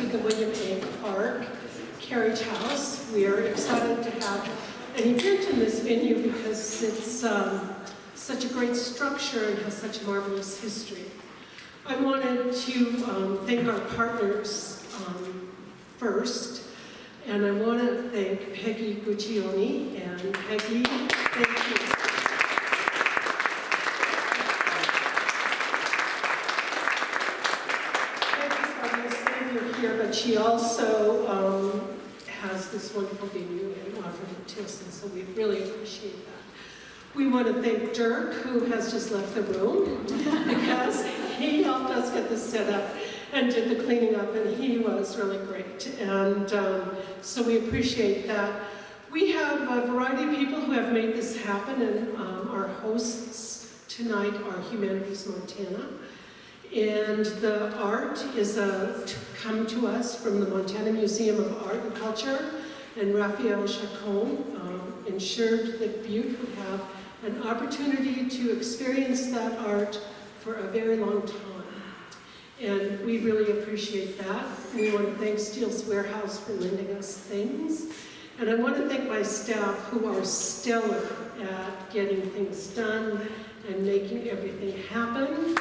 to the William A. Clark Carriage House. We are excited to have an event in this venue because it's such a great structure and has such a marvelous history. I wanted to thank our partners first, and I want to thank Peggy Guccione, and Peggy, thank you. But she also has this wonderful venue in Offered and Tilson, so we really appreciate that. We want to thank Dirk, who has just left the room, because he helped us get this set up and did the cleaning up, and he was really great. And so we appreciate that. We have a variety of people who have made this happen, and our hosts tonight are Humanities Montana. And the art is come to us from the Montana Museum of Art and Culture, and Raphael Chacon ensured that Butte would have an opportunity to experience that art for a very long time. And we really appreciate that. We want to thank Steele's Warehouse for lending us things. And I want to thank my staff who are stellar at getting things done and making everything happen.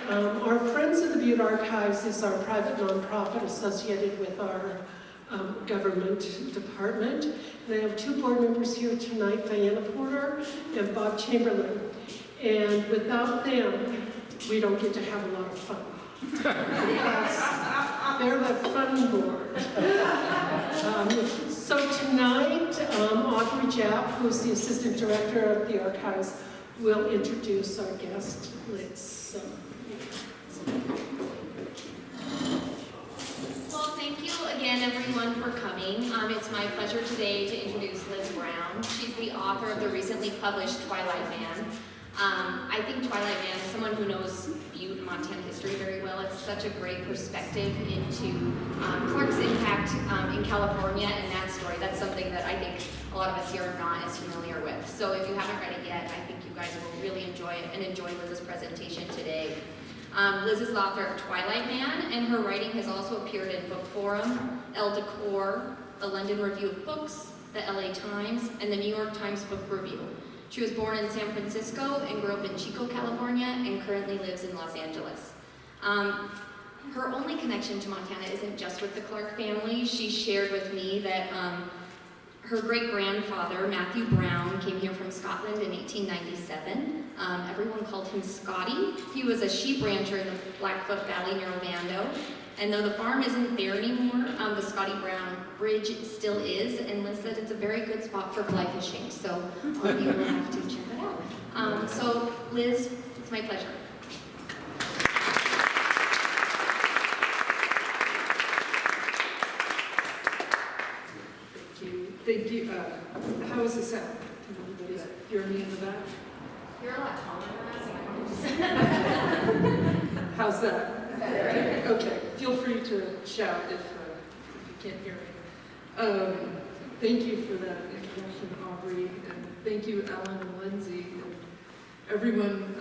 Our Friends of the Butte Archives is our private nonprofit associated with our government department. And I have two board members here tonight, Diana Porter and Bob Chamberlain. And without them, we don't get to have a lot of fun. They're the fun board. So tonight, Audrey Japp, who's the Assistant Director of the Archives, will introduce our guest, Liz. Well, thank you again, everyone, for coming. It's my pleasure today to introduce Liz Brown. She's the author of the recently published Twilight Man. I think Twilight Man is someone who knows Butte, Montana history very well. It's such a great perspective into Clark's impact in California and that story. That's something that I think a lot of us here are not as familiar with. So if you haven't read it yet, I think you guys will really enjoy it and enjoy Liz's presentation today. Liz is the author of Twilight Man, and her writing has also appeared in Book Forum, Elle Decor, the London Review of Books, the LA Times, and the New York Times Book Review. She was born in San Francisco and grew up in Chico, California, and currently lives in Los Angeles. Her only connection to Montana isn't just with the Clark family. She shared with me that her great-grandfather, Matthew Brown, came here from Scotland in 1897. Everyone called him Scotty. He was a sheep rancher in the Blackfoot Valley near Ovando. And though the farm isn't there anymore, the Scotty Brown Bridge still is. And Liz said it's a very good spot for fly fishing. So all of you will have to check that out. So Liz, it's my pleasure. Thank you. How is the sound? Can anybody hear me in the back? You're a lot taller than us. How's that? Better. Okay. Feel free to shout if you can't hear me. Thank you for that introduction, Aubrey, and thank you, Ellen and Lindsay, and everyone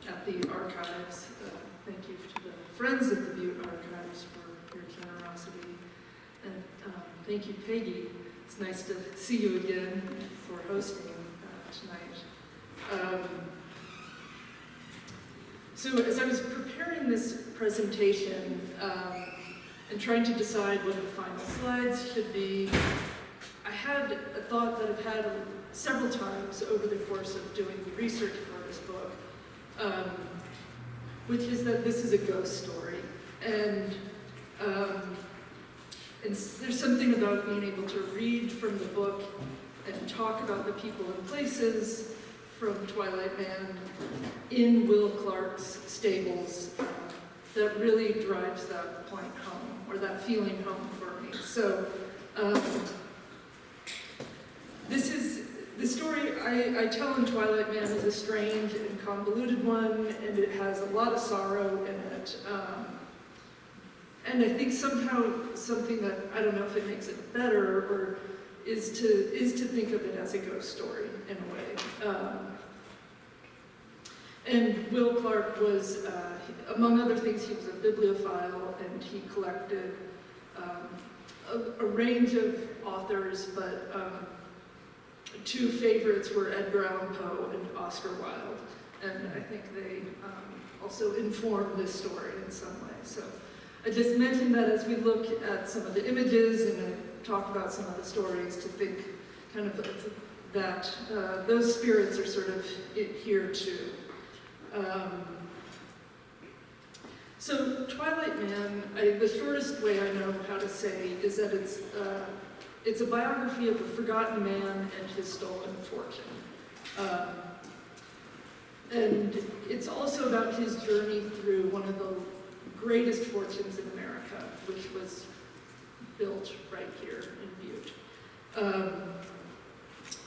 at the archives. Thank you to the Friends of the Butte Archives for your generosity, and thank you, Peggy. It's nice to see you again for hosting tonight. So as I was preparing this presentation and trying to decide what the final slides should be, I had a thought that I've had several times over the course of doing the research for this book, which is that this is a ghost story. And there's something about being able to read from the book and talk about the people and places from Twilight Man in Will Clark's stables that really drives that point home, or that feeling home for me. So the story I tell in Twilight Man is a strange and convoluted one, and it has a lot of sorrow in it. And I think somehow something that, I don't know if it makes it better, or is to think of it as a ghost story in a way. And Will Clark was, among other things, he was a bibliophile, and he collected a range of authors, but two favorites were Edgar Allan Poe and Oscar Wilde. And I think they also inform this story in some way. So I just mentioned that as we look at some of the images and I talk about some of the stories, to think kind of that those spirits are sort of here too. So Twilight Man, the shortest way I know how to say is that it's a biography of a forgotten man and his stolen fortune. And it's also about his journey through one of the greatest fortunes in America, which was built right here in Butte.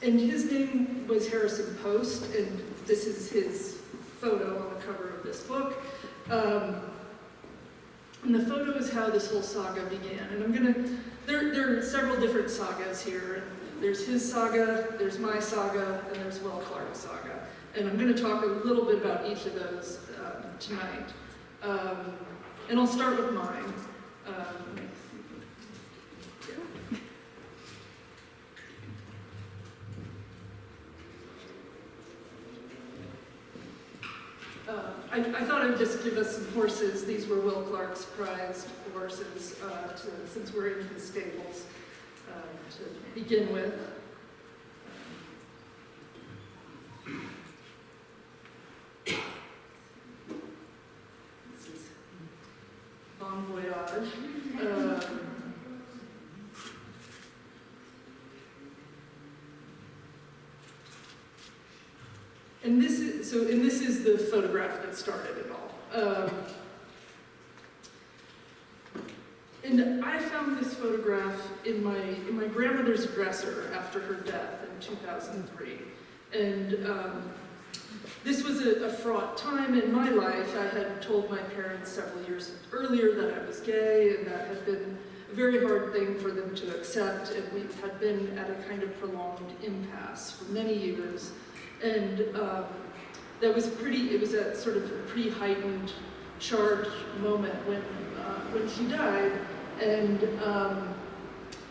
And his name was Harrison Post, and this is his photo on the cover of this book. And the photo is how this whole saga began. And there are several different sagas here. There's his saga, there's my saga, and there's Will Clark's saga. And I'm going to talk a little bit about each of those tonight. And I'll start with mine. I thought I would just give us some horses. These were Will Clark's prized horses, since we're in his stables, to begin with. This is Bon Voyage. And this is the photograph that started it all. And I found this photograph in my grandmother's dresser after her death in 2003. And this was a fraught time in my life. I had told my parents several years earlier that I was gay, and that had been a very hard thing for them to accept, and we had been at a kind of prolonged impasse for many years. And it was a sort of a pretty heightened, charged moment when she died. And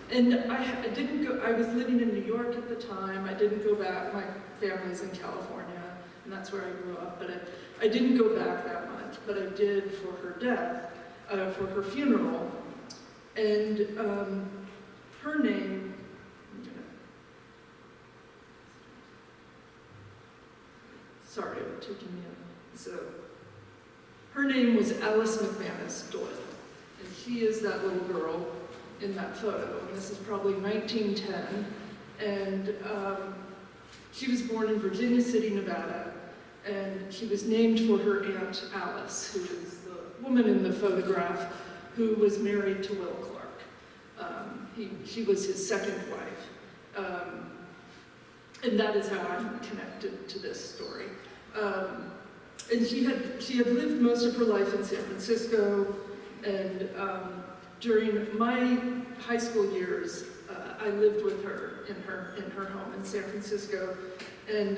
I didn't go, I was living in New York at the time. I didn't go back. My family's in California, and that's where I grew up. But I didn't go back that much, but I did for her death, for her funeral. And her name, sorry, I'm taking me up. So, her name was Alice Mcmanus Doyle, and she is that little girl in that photo. And this is probably 1910, and she was born in Virginia City, Nevada, and she was named for her Aunt Alice, who is the woman in the photograph who was married to Will Clark. She was his second wife. And that is how I'm connected to this story. And she had lived most of her life in San Francisco, and during my high school years, I lived with her in her home in San Francisco, and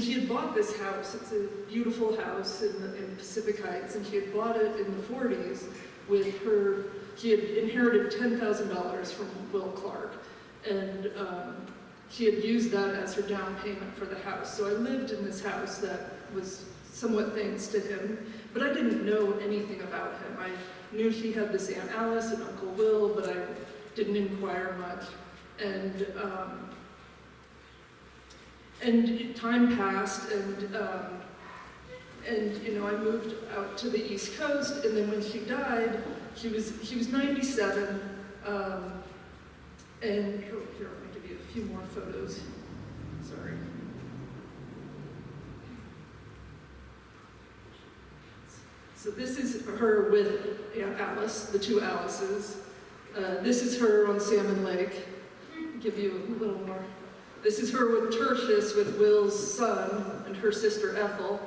she had bought this house. It's a beautiful house in Pacific Heights, and she had bought it in the 40s with her. She had inherited $10,000 from Will Clark, and she had used that as her down payment for the house. So I lived in this house that was somewhat thanks to him, but I didn't know anything about him. I knew she had this Aunt Alice and Uncle Will, but I didn't inquire much. And time passed, and I moved out to the East Coast, and then when she died, she was 97, and here, let me give you a few more photos. Sorry. So this is her with Aunt Alice, the two Alices. This is her on Salmon Lake. I'll give you a little more. This is her with Tertius, with Will's son and her sister Ethel.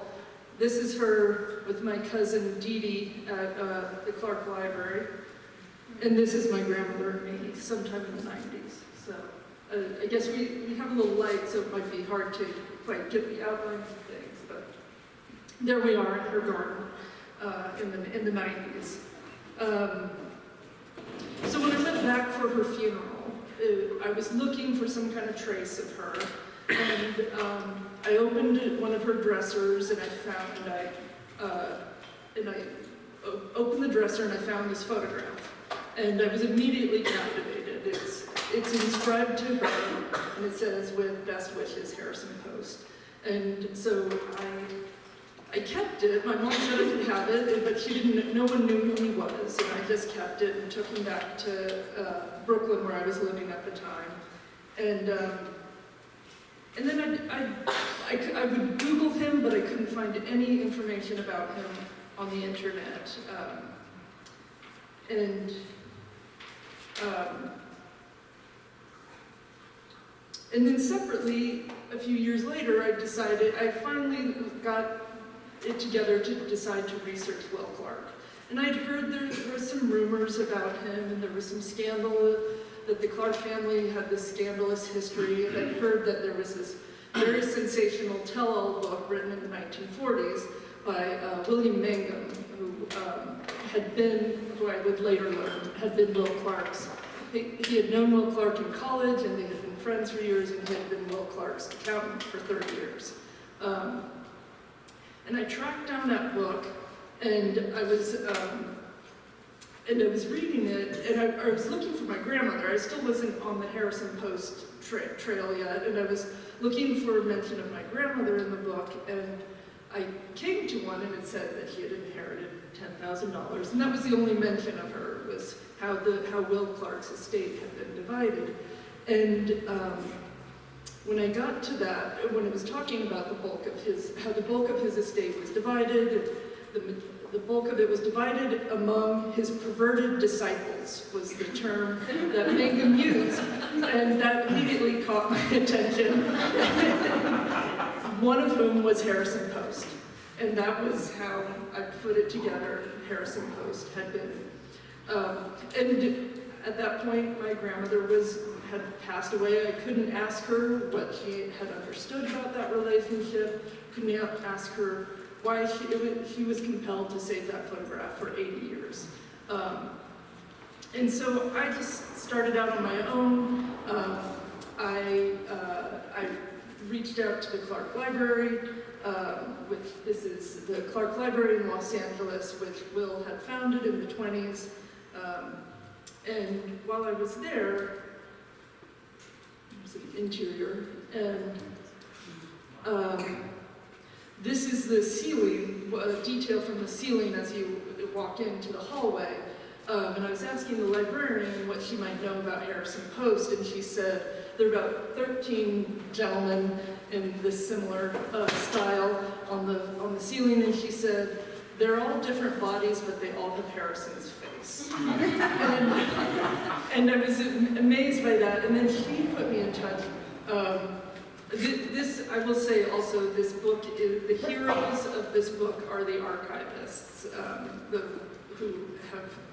This is her with my cousin Dee Dee at the Clark Library. And this is my grandmother and me, sometime in the 90s. So I guess we have a little light, so it might be hard to quite get the outlines of things, but there we are in her garden in the 90s. So when I went back for her funeral, I was looking for some kind of trace of her, and I opened one of her dressers, and I opened the dresser and I found this photograph, and I was immediately captivated. It's inscribed to her, and it says, "With best wishes, Harrison Post." And so I kept it. My mom said I could have it, but no one knew who he was, and I just kept it and took him back to Brooklyn, where I was living at the time. And then I would Google him, but I couldn't find any information about him on the internet. And then separately, a few years later, I finally got it together to decide to research Will Clark. And I'd heard there were some rumors about him, and there was some scandal, that the Clark family had this scandalous history, and I'd heard that there was this very sensational tell-all book written in the 1940s by William Mangum, who I would later learn had been Will Clark's. He had known Will Clark in college, and they had been friends for years, and he had been Will Clark's accountant for 30 years. And I tracked down that book, and I was reading it, and I was looking for my grandmother. I still wasn't on the Harrison Post trail yet, and I was looking for mention of my grandmother in the book, and I came to one, and it said that he had inherited $10,000, and that was the only mention of her, was how Will Clark's estate had been divided. And when I got to that, when it was talking about how the bulk of his estate was divided, the bulk of it was divided among his perverted disciples, was the term that Mangum used, and that immediately caught my attention. One of whom was Harrison Post, and that was how I put it together. Harrison Post had been, and at that point, my grandmother had passed away. I couldn't ask her what she had understood about that relationship. Couldn't ask her why she was compelled to save that photograph for 80 years. And so I just started out on my own. I reached out to the Clark Library, this is the Clark Library in Los Angeles, which Will had founded in the 20s. And while I was there, there's an interior, and this is the ceiling, detail from the ceiling as you walk into the hallway. And I was asking the librarian what she might know about Harrison Post, and she said there are about 13 gentlemen in this similar style on the ceiling, and she said, they're all different bodies, but they all have Harrison's face. and I was amazed by that, and then she put me in touch. This, I will say also, this book, the heroes of this book are the archivists,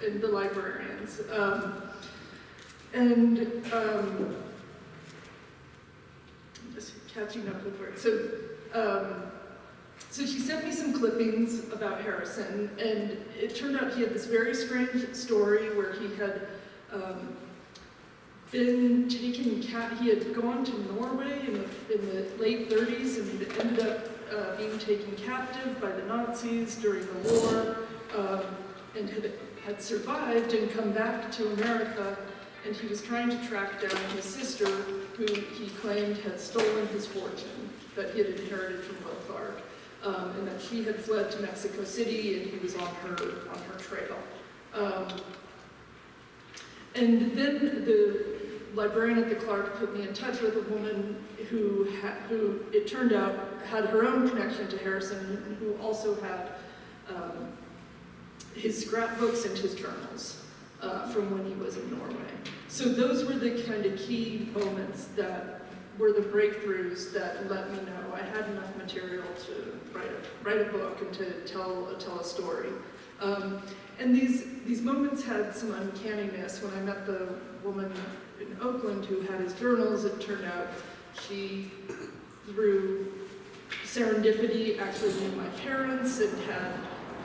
and the librarians. I'm just catching up with work. So she sent me some clippings about Harrison, and it turned out he had this very strange story where he had been taken he had gone to Norway in the late 30s and ended up being taken captive by the Nazis during the war, and had survived and come back to America, and he was trying to track down his sister, who he claimed had stolen his fortune that he had inherited from Will Clark, and that she had fled to Mexico City, and he was on her trail. And then the librarian at the Clark put me in touch with a woman who it turned out had her own connection to Harrison, and who also had his scrapbooks and his journals from when he was in Norway. So those were the kind of key moments that were the breakthroughs that let me know I had enough material to write a book and to tell a story. And these moments had some uncanniness. When I met the woman in Oakland who had his journals, it turned out she, through serendipity actually knew my parents and had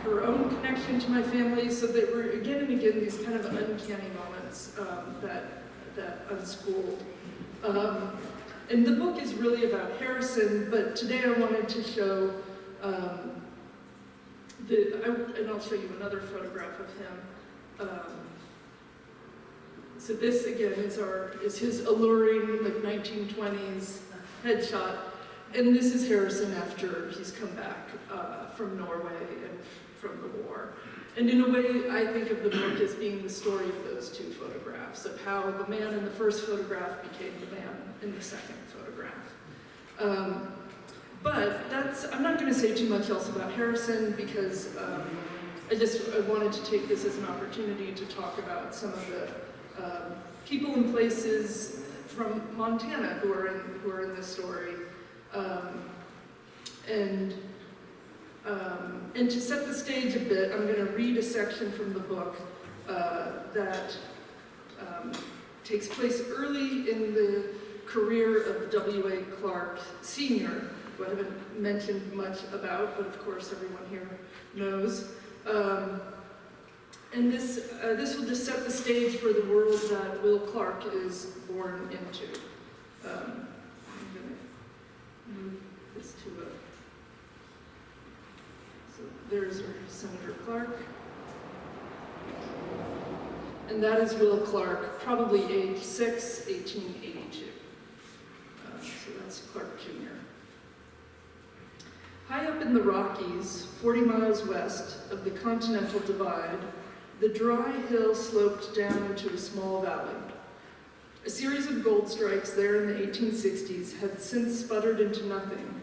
her own connection to my family, so there were again and again these kind of uncanny moments that unschooled. And the book is really about Harrison, but today I wanted to show, and I'll show you another photograph of him. So this again is his alluring like 1920s headshot, and this is Harrison after he's come back from Norway and from the war. And in a way, I think of the book as being the story of those two photographs, of how the man in the first photograph became the man in the second photograph. But I'm not going to say too much else about Harrison because I wanted to take this as an opportunity to talk about some of the people and places from Montana who are in this story. And to set the stage a bit, I'm going to read a section from the book that takes place early in the career of W.A. Clark Sr., who I haven't mentioned much about, but of course everyone here knows. And this will just set the stage for the world that Will Clark is born into. I'm going to move this to so there's our Senator Clark. And that is Will Clark, probably age 6, 1882. So that's Clark Jr. High up in the Rockies, 40 miles west of the Continental Divide, the dry hill sloped down into a small valley. A series of gold strikes there in the 1860s had since sputtered into nothing,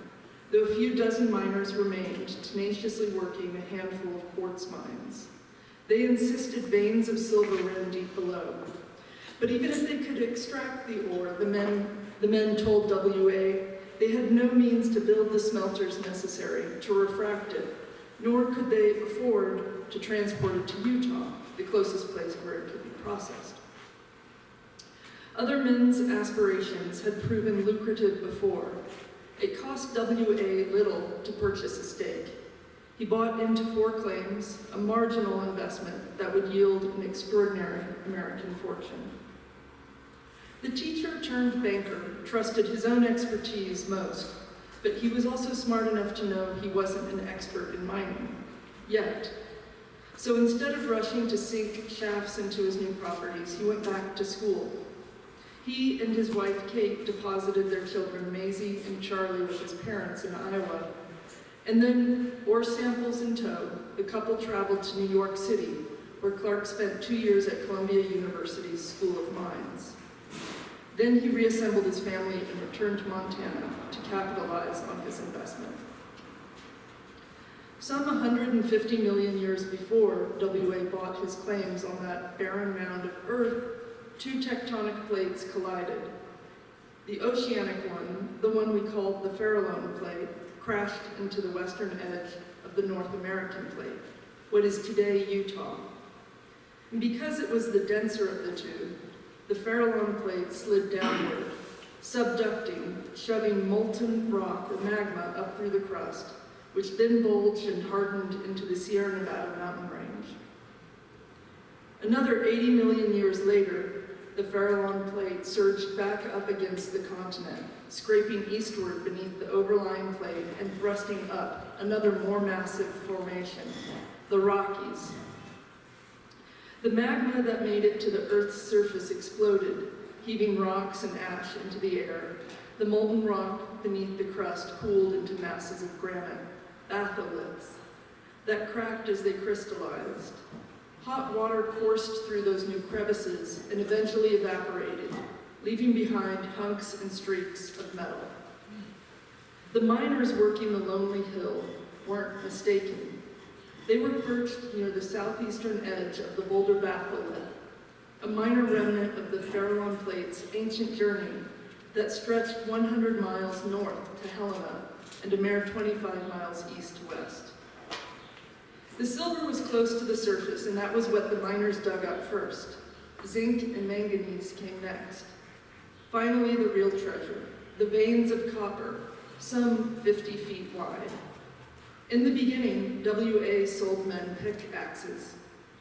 though a few dozen miners remained, tenaciously working a handful of quartz mines. They insisted veins of silver ran deep below. But even if they could extract the ore, the men told W.A., they had no means to build the smelters necessary to refract it, nor could they afford to transport it to Utah, the closest place where it could be processed. Other men's aspirations had proven lucrative before. It cost W.A. little to purchase a stake. He bought into 4 claims, a marginal investment that would yield an extraordinary American fortune. The teacher turned banker trusted his own expertise most, but he was also smart enough to know he wasn't an expert in mining, yet. So instead of rushing to sink shafts into his new properties, he went back to school. He and his wife, Kate, deposited their children, Maisie and Charlie, with his parents in Iowa. And then, ore samples in tow, the couple traveled to New York City, where Clark spent 2 years at Columbia University's School of Mines. Then he reassembled his family and returned to Montana to capitalize on his investment. Some 150 million years before W.A. bought his claims on that barren mound of earth, 2 tectonic plates collided. The oceanic one, the one we called the Farallone Plate, crashed into the western edge of the North American Plate, what is today Utah. And because it was the denser of the two, the Farallone Plate slid downward, subducting, shoving molten rock or magma up through the crust, which then bulged and hardened into the Sierra Nevada mountain range. Another 80 million years later, the Farallone Plate surged back up against the continent, scraping eastward beneath the overlying plate and thrusting up another more massive formation, the Rockies. The magma that made it to the Earth's surface exploded, heaving rocks and ash into the air. The molten rock beneath the crust cooled into masses of granite, batholiths, that cracked as they crystallized. Hot water coursed through those new crevices and eventually evaporated, leaving behind hunks and streaks of metal. The miners working the lonely hill weren't mistaken. They were perched near the southeastern edge of the Boulder Batholith, a minor remnant of the Farallone Plate's ancient journey that stretched 100 miles north to Helena and a mere 25 miles east to west. The silver was close to the surface, and that was what the miners dug up first. Zinc and manganese came next. Finally, the real treasure, the veins of copper, some 50 feet wide. In the beginning, W.A. sold men pickaxes.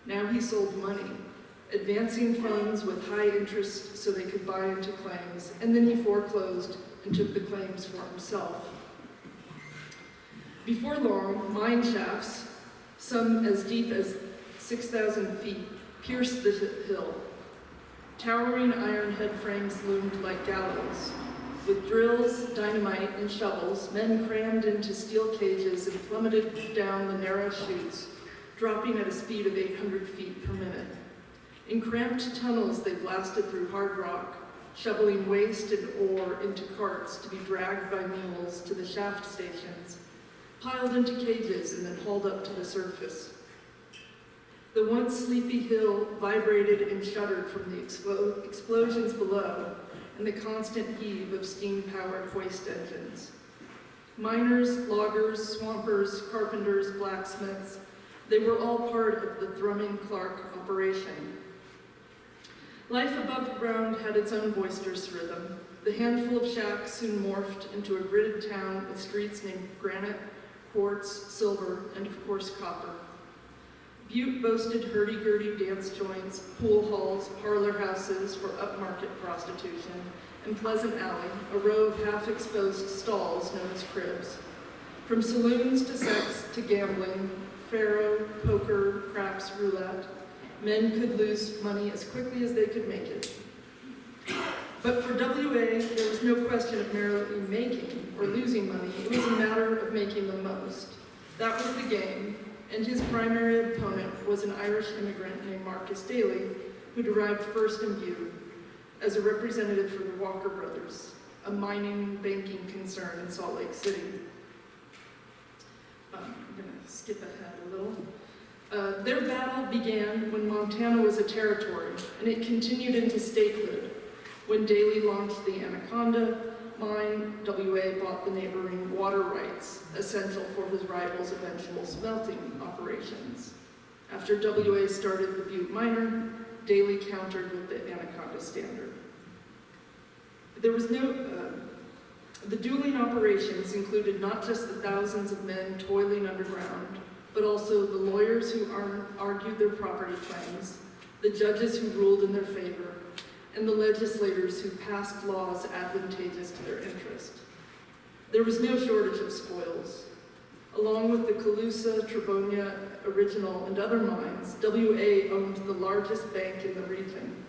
Now he sold money, advancing funds with high interest so they could buy into claims, and then he foreclosed and took the claims for himself. Before long, mine shafts, some as deep as 6,000 feet, pierced the hill. Towering iron head frames loomed like gallows. With drills, dynamite, and shovels, men crammed into steel cages and plummeted down the narrow chutes, dropping at a speed of 800 feet per minute. In cramped tunnels, they blasted through hard rock, shoveling waste and ore into carts to be dragged by mules to the shaft stations, piled into cages and then hauled up to the surface. The once sleepy hill vibrated and shuddered from the explosions below and the constant heave of steam-powered hoist engines. Miners, loggers, swampers, carpenters, blacksmiths, they were all part of the thrumming Clark operation. Life above ground had its own boisterous rhythm. The handful of shacks soon morphed into a gridded town with streets named Granite, Quartz, Silver, and of course copper. Butte boasted hurdy-gurdy dance joints, pool halls, parlor houses for upmarket prostitution, and Pleasant Alley, a row of half-exposed stalls known as cribs. From saloons to sex to gambling, faro, poker, craps, roulette, men could lose money as quickly as they could make it. But for W.A., there was no question of merely making or losing money. It was a matter of making the most. That was the game, and his primary opponent was an Irish immigrant named Marcus Daly, who arrived first in Butte as a representative for the Walker Brothers, a mining banking concern in Salt Lake City. I'm going to skip ahead a little. Their battle began when Montana was a territory, and it continued into statehood. When Daly launched the Anaconda mine, W.A. bought the neighboring water rights, essential for his rival's eventual smelting operations. After W.A. started the Butte Miner, Daly countered with the Anaconda Standard. There was the dueling operations included not just the thousands of men toiling underground, but also the lawyers who argued their property claims, the judges who ruled in their favor, and the legislators who passed laws advantageous to their interest. There was no shortage of spoils. Along with the Calusa, Trebonia, Original, and other mines, W.A. owned the largest bank in the region.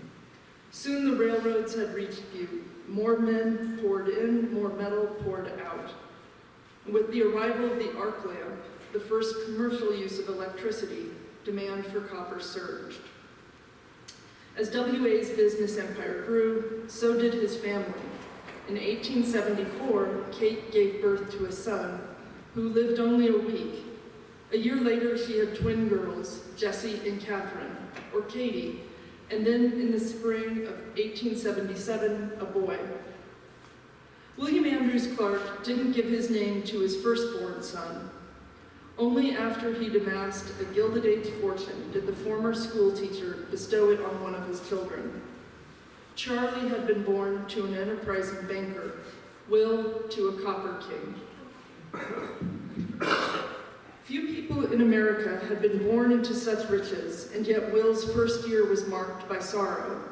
Soon the railroads had reached Butte. More men poured in, more metal poured out. With the arrival of the arc lamp, the first commercial use of electricity, demand for copper surged. As W.A.'s business empire grew, so did his family. In 1874, Kate gave birth to a son who lived only a week. A year later, she had twin girls, Jessie and Catherine, or Katie, and then in the spring of 1877, a boy. William Andrews Clark didn't give his name to his firstborn son. Only after he'd amassed a Gilded Age fortune did the former schoolteacher bestow it on one of his children. Charlie had been born to an enterprising banker, Will to a copper king. Few people in America had been born into such riches, and yet Will's first year was marked by sorrow.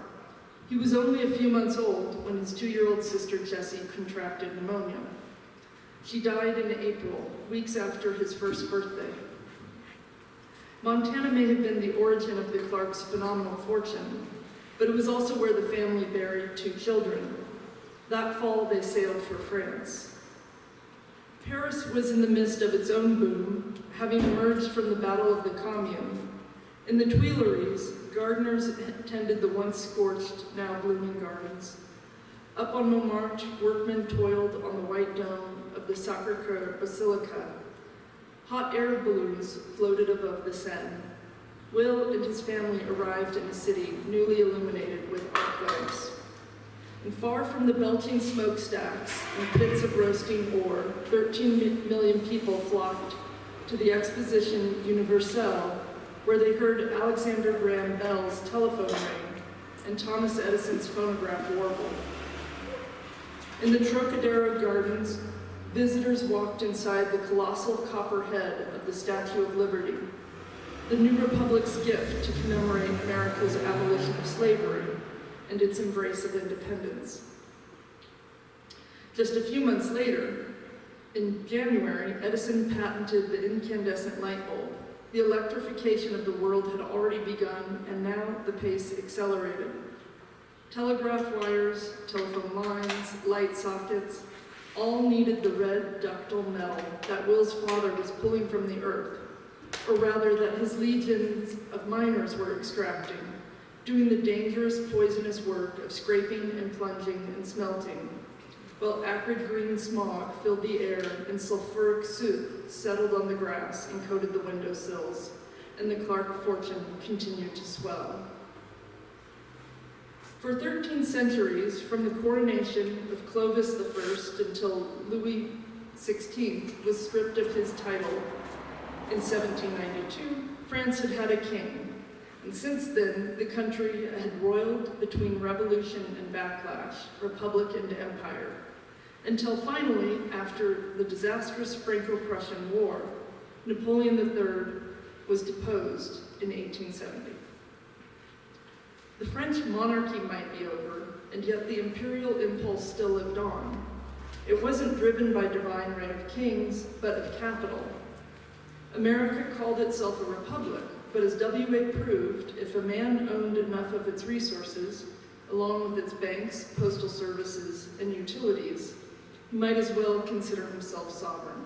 He was only a few months old when his 2-year-old sister Jessie contracted pneumonia. She died in April, weeks after his first birthday. Montana may have been the origin of the Clarks' phenomenal fortune, but it was also where the family buried 2 children. That fall, they sailed for France. Paris was in the midst of its own boom, having emerged from the Battle of the Commune. In the Tuileries, gardeners tended the once scorched, now blooming gardens. Up on Montmartre, workmen toiled on the white dome of the Sacré-Cœur Basilica. Hot air balloons floated above the Seine. Will and his family arrived in a city newly illuminated with arc lamps. And far from the belching smokestacks and pits of roasting ore, 13 million people flocked to the Exposition Universelle, where they heard Alexander Graham Bell's telephone ring and Thomas Edison's phonograph warble. In the Trocadero Gardens, visitors walked inside the colossal copper head of the Statue of Liberty, the new republic's gift to commemorate America's abolition of slavery and its embrace of independence. Just a few months later, in January, Edison patented the incandescent light bulb. The electrification of the world had already begun, and now the pace accelerated. Telegraph wires, telephone lines, light sockets, all needed the red ductile metal that Will's father was pulling from the earth, or rather that his legions of miners were extracting, doing the dangerous, poisonous work of scraping and plunging and smelting, while acrid green smog filled the air and sulfuric soot settled on the grass and coated the windowsills, and the Clark fortune continued to swell. For 13 centuries, from the coronation of Clovis I until Louis XVI was stripped of his title in 1792, France had had a king, and since then, the country had roiled between revolution and backlash, republic and empire, until finally, after the disastrous Franco-Prussian War, Napoleon III was deposed in 1870. The French monarchy might be over, and yet the imperial impulse still lived on. It wasn't driven by divine right of kings, but of capital. America called itself a republic, but as W.A. proved, if a man owned enough of its resources, along with its banks, postal services, and utilities, he might as well consider himself sovereign.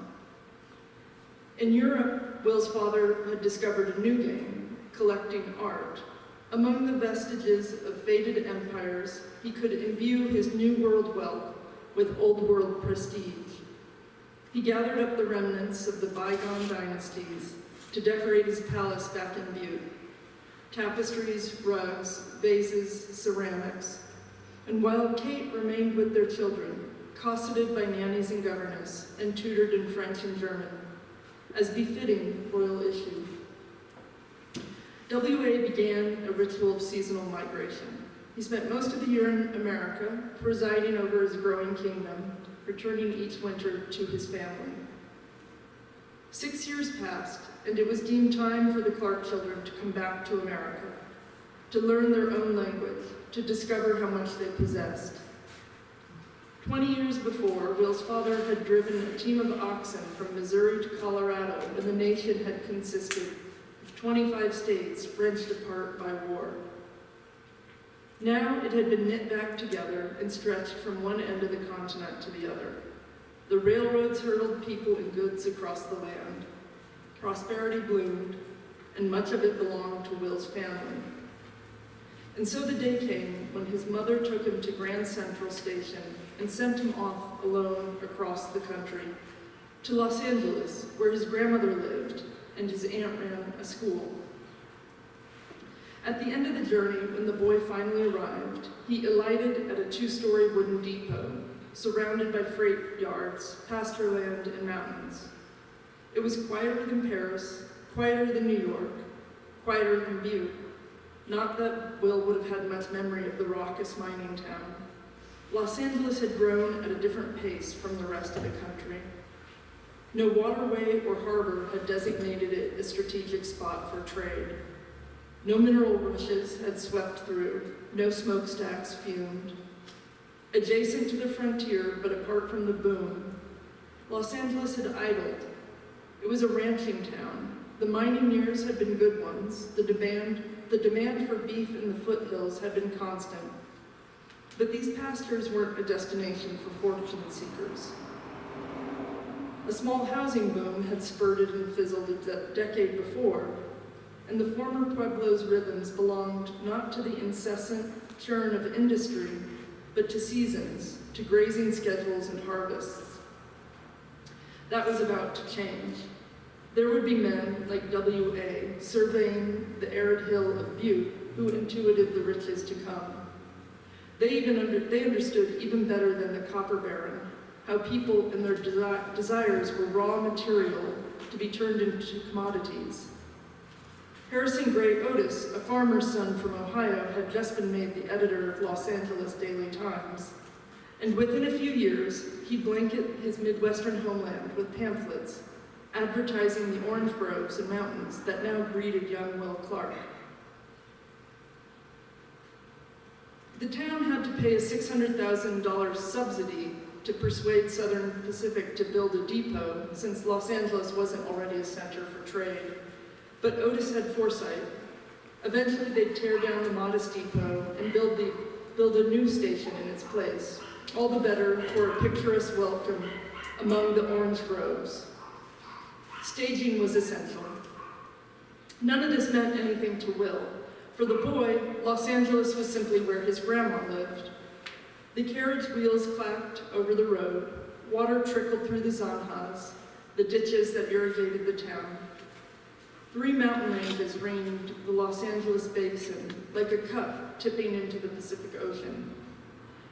In Europe, Will's father had discovered a new game, collecting art. Among the vestiges of faded empires, he could imbue his New World wealth with Old World prestige. He gathered up the remnants of the bygone dynasties to decorate his palace back in Butte. Tapestries, rugs, vases, ceramics. And while Kate remained with their children, cosseted by nannies and governesses, and tutored in French and German, as befitting royal issue. W.A. began a ritual of seasonal migration. He spent most of the year in America, presiding over his growing kingdom, returning each winter to his family. 6 years passed, and it was deemed time for the Clark children to come back to America, to learn their own language, to discover how much they possessed. 20 years before, Will's father had driven a team of oxen from Missouri to Colorado when the nation had consisted of 25 states wrenched apart by war. Now it had been knit back together and stretched from one end of the continent to the other. The railroads hurtled people and goods across the land. Prosperity bloomed, and much of it belonged to Will's family. And so the day came when his mother took him to Grand Central Station and sent him off alone across the country to Los Angeles, where his grandmother lived and his aunt ran a school. At the end of the journey, when the boy finally arrived, he alighted at a 2-story wooden depot, surrounded by freight yards, pasture land, and mountains. It was quieter than Paris, quieter than New York, quieter than Butte. Not that Will would have had much memory of the raucous mining town. Los Angeles had grown at a different pace from the rest of the country. No waterway or harbor had designated it a strategic spot for trade. No mineral rushes had swept through, no smokestacks fumed. Adjacent to the frontier, but apart from the boom, Los Angeles had idled. It was a ranching town. The mining years had been good ones. The demand for beef in the foothills had been constant. But these pastures weren't a destination for fortune seekers. A small housing boom had spurted and fizzled a decade before, and the former Pueblo's rhythms belonged not to the incessant churn of industry, but to seasons, to grazing schedules and harvests. That was about to change. There would be men like W.A. surveying the arid hill of Butte who intuited the riches to come. They understood even better than the copper baron how people and their desires were raw material to be turned into commodities. Harrison Gray Otis, a farmer's son from Ohio, had just been made the editor of Los Angeles Daily Times, and within a few years, he'd blanket his Midwestern homeland with pamphlets advertising the orange groves and mountains that now greeted young Will Clark. The town had to pay a $600,000 subsidy to persuade Southern Pacific to build a depot, since Los Angeles wasn't already a center for trade. But Otis had foresight. Eventually they'd tear down the modest depot and build a new station in its place, all the better for a picturesque welcome among the orange groves. Staging was essential. None of this meant anything to Will. For the boy, Los Angeles was simply where his grandma lived. The carriage wheels clacked over the road, water trickled through the zanjas, the ditches that irrigated the town. 3 mountain ranges ringed the Los Angeles basin like a cup tipping into the Pacific Ocean.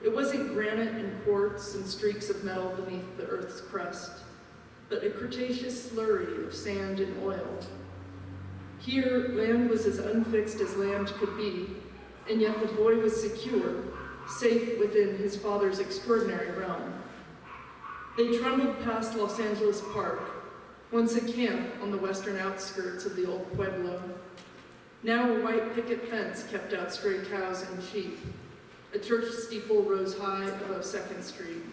It wasn't granite and quartz and streaks of metal beneath the earth's crust, but a Cretaceous slurry of sand and oil. Here, land was as unfixed as land could be, and yet the boy was secure, safe within his father's extraordinary realm. They trundled past Los Angeles Park, once a camp on the western outskirts of the old pueblo. Now a white picket fence kept out stray cows and sheep. A church steeple rose high above 2nd Street.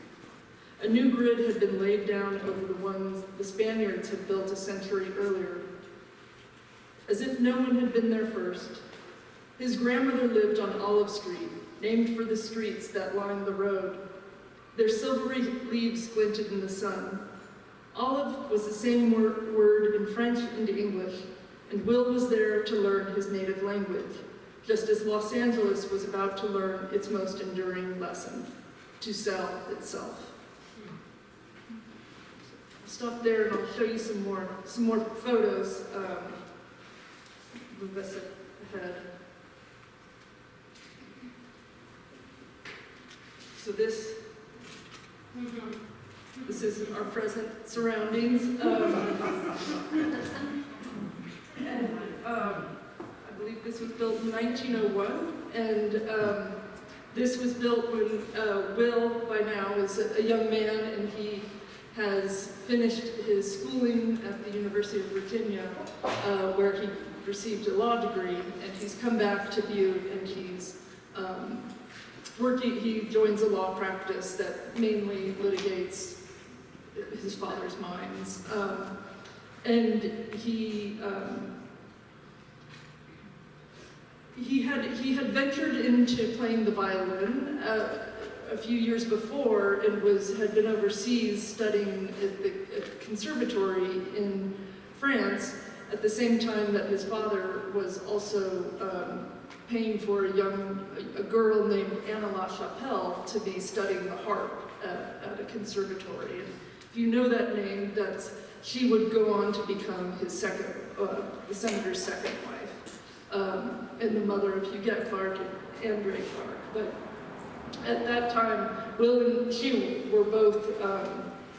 A new grid had been laid down over the ones the Spaniards had built a century earlier. As if no one had been there first, his grandmother lived on Olive Street, named for the streets that lined the road. Their silvery leaves glinted in the sun. Olive was the same word in French and English, and Will was there to learn his native language, just as Los Angeles was about to learn its most enduring lesson, to sell itself. I'll stop there and I'll show you some more photos. Move us ahead. So this is our present surroundings. I believe this was built in 1901, and this was built when Will, by now, is a young man, and he has finished his schooling at the University of Virginia, where he received a law degree, and he's come back to Butte, and he's he joins a law practice that mainly litigates his father's mines. And he had ventured into playing the violin a few years before and had been overseas studying at the conservatory in France at the same time that his father was also paying for a girl named Anna La Chapelle to be studying the harp at a conservatory. And if you know that name, she would go on to become his the senator's second wife, and the mother of Huguette Clark and Andre Clark. But at that time, Will and she were both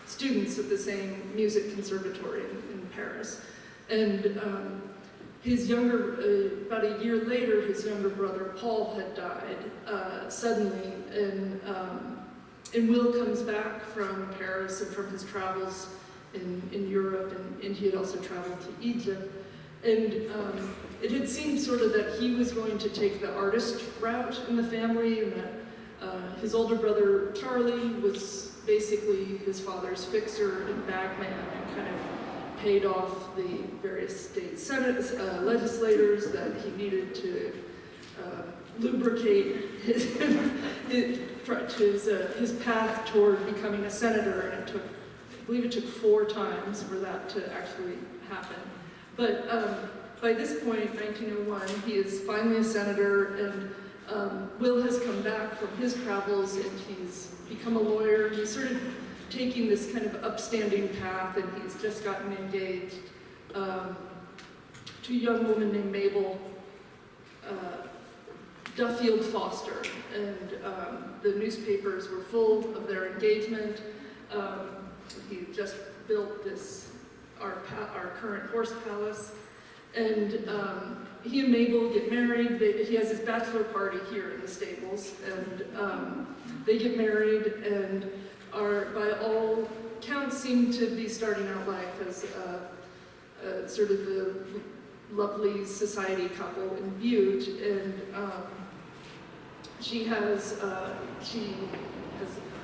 students at the same music conservatory in Paris. And about a year later, his younger brother Paul had died suddenly, and Will comes back from Paris and from his travels in Europe, and he had also traveled to Egypt. And it had seemed sort of that he was going to take the artist route in the family, and that his older brother Charlie was basically his father's fixer and bagman, and kind of paid off the various state legislators that he needed to lubricate his path toward becoming a senator, and I believe it took 4 times for that to actually happen. But by this point, 1901, he is finally a senator, and Will has come back from his travels, and he's become a lawyer. He's sort of taking this kind of upstanding path, and he's just gotten engaged to a young woman named Mabel Duffield Foster, and the newspapers were full of their engagement. He just built our current horse palace, And he and Mabel get married. He has his bachelor party here in the stables, and they get married and are, by all counts, seem to be starting out life as sort of the lovely society couple in Butte. And she has a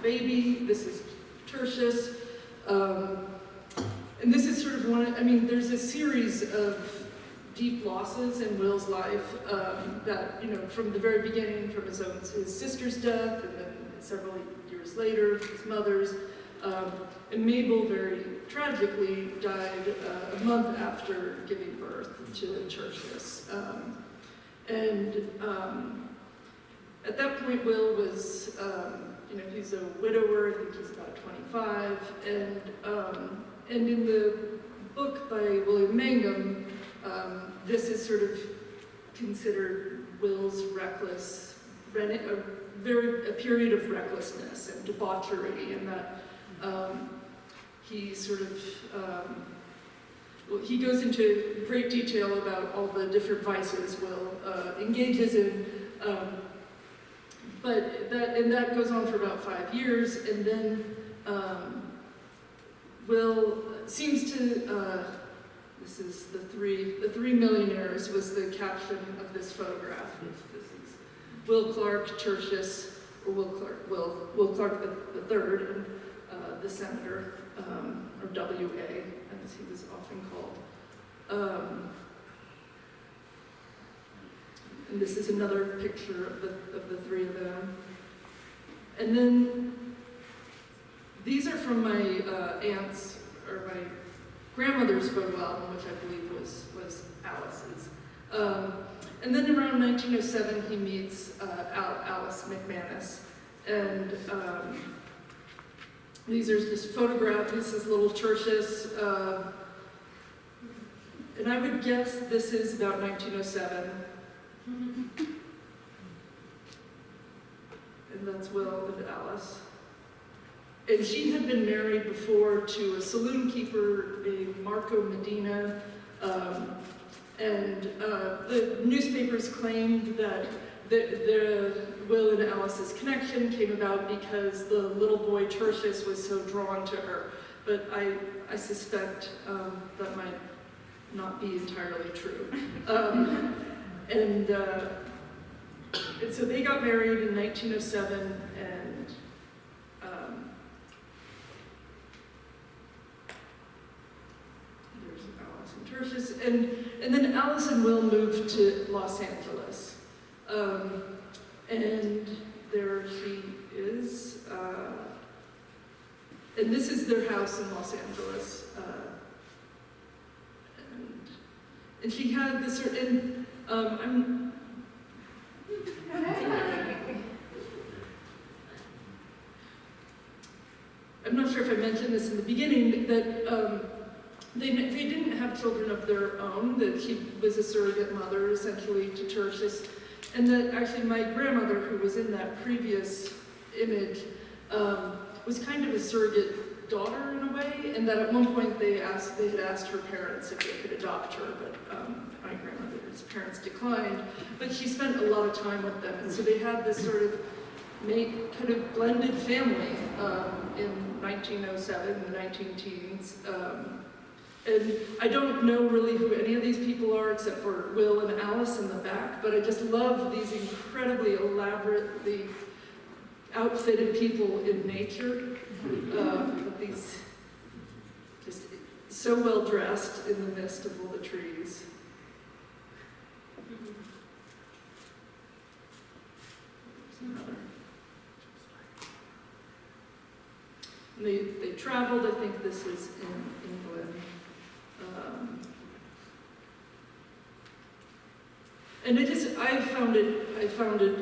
baby. This is Tertius. And this is sort of one, I mean, there's a series of deep losses in Will's life that, you know, from the very beginning, from his sister's death, and then several years later, his mother's. And Mabel, very tragically, died a month after giving birth to Tertius. At that point, Will was, you know, he's a widower. I think he's about 25, and in the book by William Mangum, this is sort of considered Will's reckless, a period of recklessness and debauchery, and that he sort of, well, he goes into great detail about all the different vices Will engages in, but that goes on for about 5 years, and then Will seems to, this is the three millionaires was the caption of this photograph. This is Will Clark, Tertius, or Will Clark the third, and the senator, or W.A., as he was often called. And this is another picture of the three of them. And then these are from my aunt's, or my grandmother's photo album, which I believe was Alice's. And then around 1907, he meets Alice Mcmanus. And these are just photographs. This is little Tertius. And I would guess this is about 1907. And that's Will and Alice. And she had been married before to a saloon keeper named Marco Medina. The newspapers claimed that the Will and Alice's connection came about because the little boy Tertius was so drawn to her. But I suspect that might not be entirely true. And so they got married in 1907, and there's Alice and Tertius, and then Alice and Will moved to Los Angeles, and there she is, and this is their house in Los Angeles, and she had this, and I'm not sure if I mentioned this in the beginning, that they didn't have children of their own, that she was a surrogate mother, essentially, to Tertius, and that actually my grandmother, who was in that previous image, was kind of a surrogate daughter in a way, and that at one point they had asked her parents if they could adopt her, but my grandmother's parents declined, but she spent a lot of time with them, and so they had this sort of kind of blended family in 1907, the 19-teens. And I don't know really who any of these people are except for Will and Alice in the back, but I just love these incredibly elaborately outfitted people in nature. These just so well dressed in the midst of all the trees. There's another. And they traveled. I think this is in England. And I found it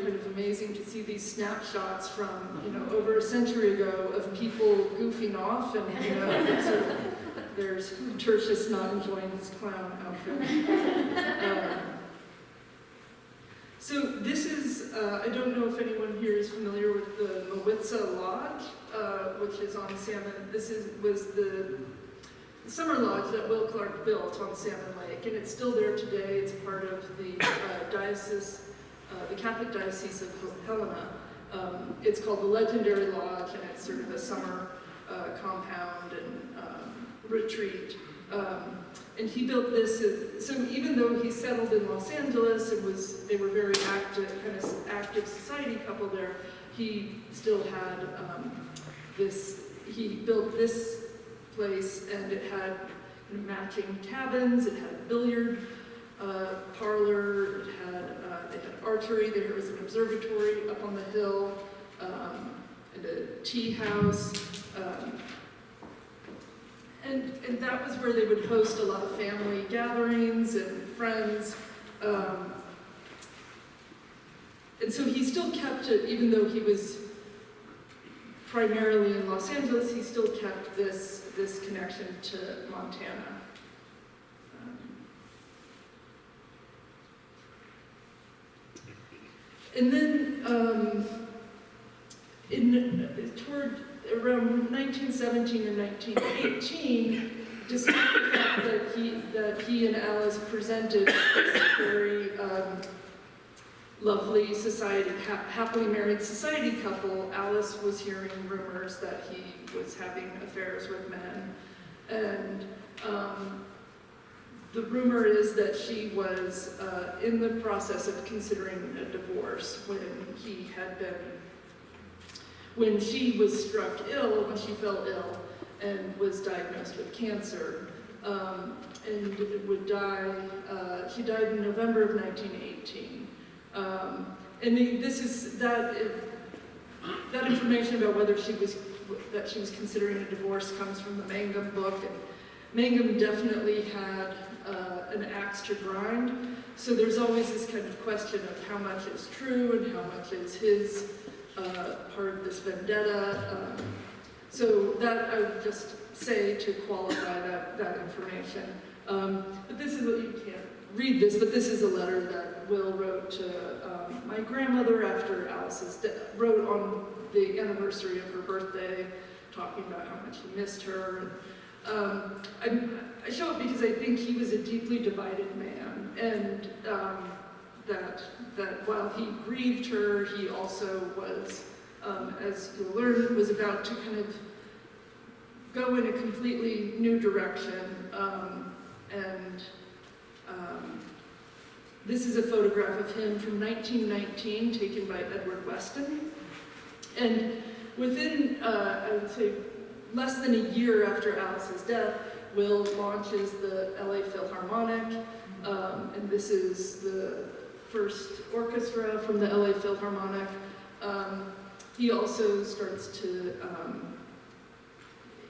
kind of amazing to see these snapshots from, you know, over a century ago of people goofing off, and, you know, sort of, there's Tertius not enjoying his clown outfit. So this is, I don't know if anyone here is familiar with the Mowitza Lodge, which is on Salmon. This was the summer lodge that Will Clark built on Salmon Lake, and it's still there today. It's part of the diocese, the Catholic Diocese of Helena. It's called the Legendary Lodge, and it's sort of a summer compound and retreat. And he built this, so even though he settled in Los Angeles and they were very active, kind of active society couple there, he still had he built this place, and it had matching cabins, it had a billiard parlor, it had archery, there was an observatory up on the hill, and a tea house. And that was where they would host a lot of family gatherings and friends. And so he still kept it, even though he was primarily in Los Angeles, he still kept this connection to Montana. And then toward around 1917 or 1918, despite the fact that he and Alice presented this very lovely society, happily married society couple, Alice was hearing rumors that he was having affairs with men. And the rumor is that she was in the process of considering a divorce when she was struck ill, when she fell ill and was diagnosed with cancer, and would die. She died in November of 1918. And that information about whether she was considering a divorce comes from the Mangum book. And Mangum definitely had an axe to grind. So there's always this kind of question of how much is true and how much is his part of this vendetta. So that I would just say to qualify that information. But this is what you can't read this, but this is a letter that Will wrote to my grandmother after Alice's death, wrote on the anniversary of her birthday, talking about how much he missed her. I show it because I think he was a deeply divided man, and that while he grieved her, he also was, as you'll learn, was about to kind of go in a completely new direction. This is a photograph of him from 1919, taken by Edward Weston. And within, I would say, less than a year after Alice's death, Will launches the LA Philharmonic, and this is the first orchestra from the LA Philharmonic. He also starts to,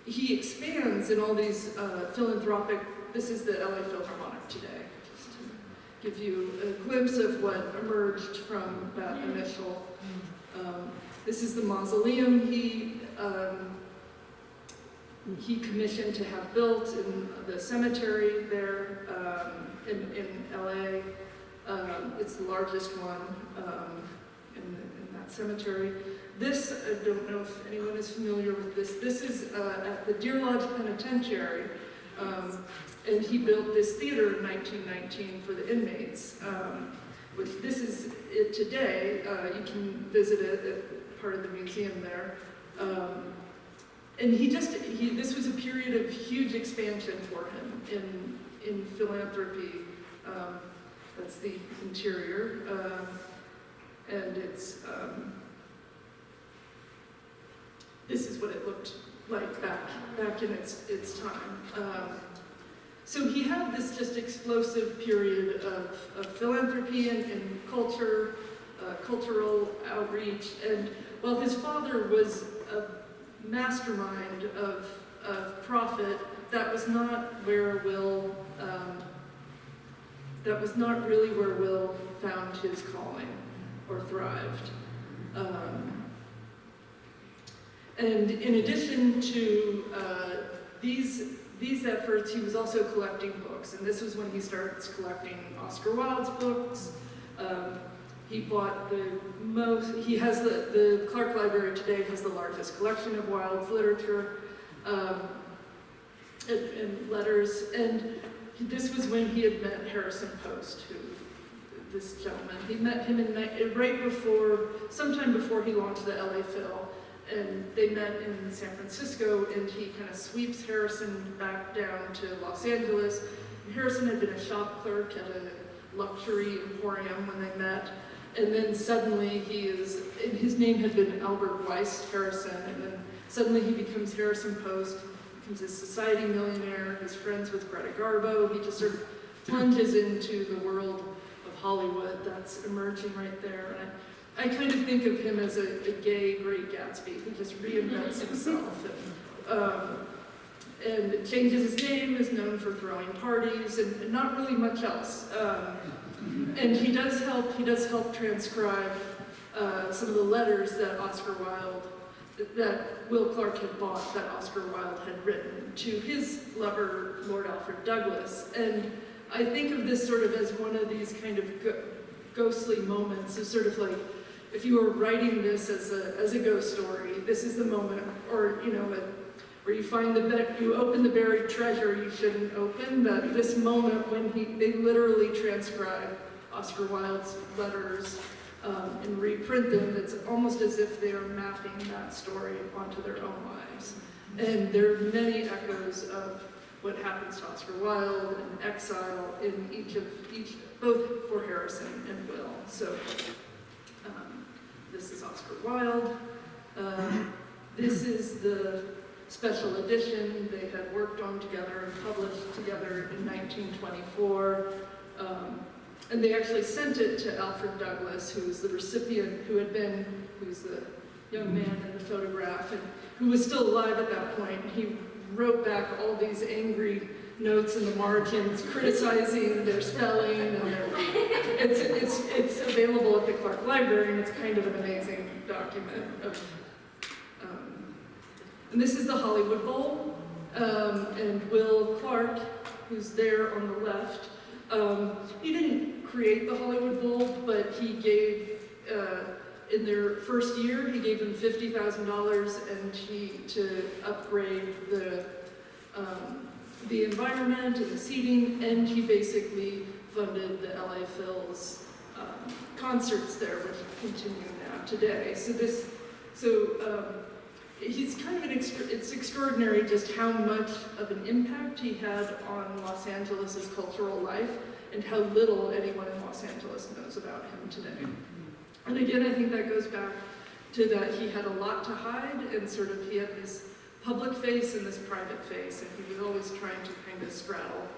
he expands in all these philanthropic, this is the LA Philharmonic today, just to give you a glimpse of what emerged from that initial. This is the mausoleum he commissioned to have built in the cemetery there in LA. It's the largest one in that cemetery. This, I don't know if anyone is familiar with this. This is at the Deer Lodge Penitentiary, and he built this theater in 1919 for the inmates. Which this is it today. You can visit it at part of the museum there. And this was a period of huge expansion for him in philanthropy. That's the interior, and it's this is what it looked like back in its time. So he had this just explosive period of philanthropy and culture, cultural outreach, and while his father was a mastermind of profit, that was not where Will, that was not really where Will found his calling or thrived. And in addition to these efforts, he was also collecting books, and this was when he starts collecting Oscar Wilde's books. He bought he has the Clark Library today has the largest collection of Wilde's literature. and letters, and this was when he had met Harrison Post, this gentleman. He met him sometime before he launched the LA Phil, and they met in San Francisco, and he kind of sweeps Harrison back down to Los Angeles. And Harrison had been a shop clerk at a luxury emporium when they met, and then suddenly his name had been Albert Weiss Harrison, and then suddenly he becomes Harrison Post, becomes a society millionaire, he's friends with Greta Garbo, he just sort of plunges into the world of Hollywood that's emerging right there. And I kind of think of him as a gay Great Gatsby who just reinvents himself and changes his name, is known for throwing parties and not really much else. And he does help transcribe some of the letters that that Will Clark had bought, that Oscar Wilde had written to his lover, Lord Alfred Douglas. And I think of this sort of as one of these kind of ghostly moments, of sort of like, if you were writing this as a ghost story, this is the moment, or where you find you open the buried treasure you shouldn't open, that this moment when they literally transcribe Oscar Wilde's letters and reprint them. It's almost as if they are mapping that story onto their own lives. And there are many echoes of what happens to Oscar Wilde and exile in each, both for Harrison and Will. So this is Oscar Wilde. This is the special edition they had worked on together and published together in 1924. And they actually sent it to Alfred Douglas, who was the recipient, who's the young man in the photograph, and who was still alive at that point. He wrote back all these angry notes in the margins, criticizing their spelling, and it's available at the Clark Library, and it's kind of an amazing document. And this is the Hollywood Bowl, and Will Clark, who's there on the left, he didn't create the Hollywood Bowl, but he gave, in their first year, he gave them $50,000 and to upgrade the environment and the seating, and he basically funded the LA Phil's concerts there, which continue now today. He's kind of it's extraordinary just how much of an impact he had on Los Angeles' cultural life and how little anyone in Los Angeles knows about him today. And again, I think that goes back to that he had a lot to hide, and sort of he had this public face and this private face, and he was always trying to kind of straddle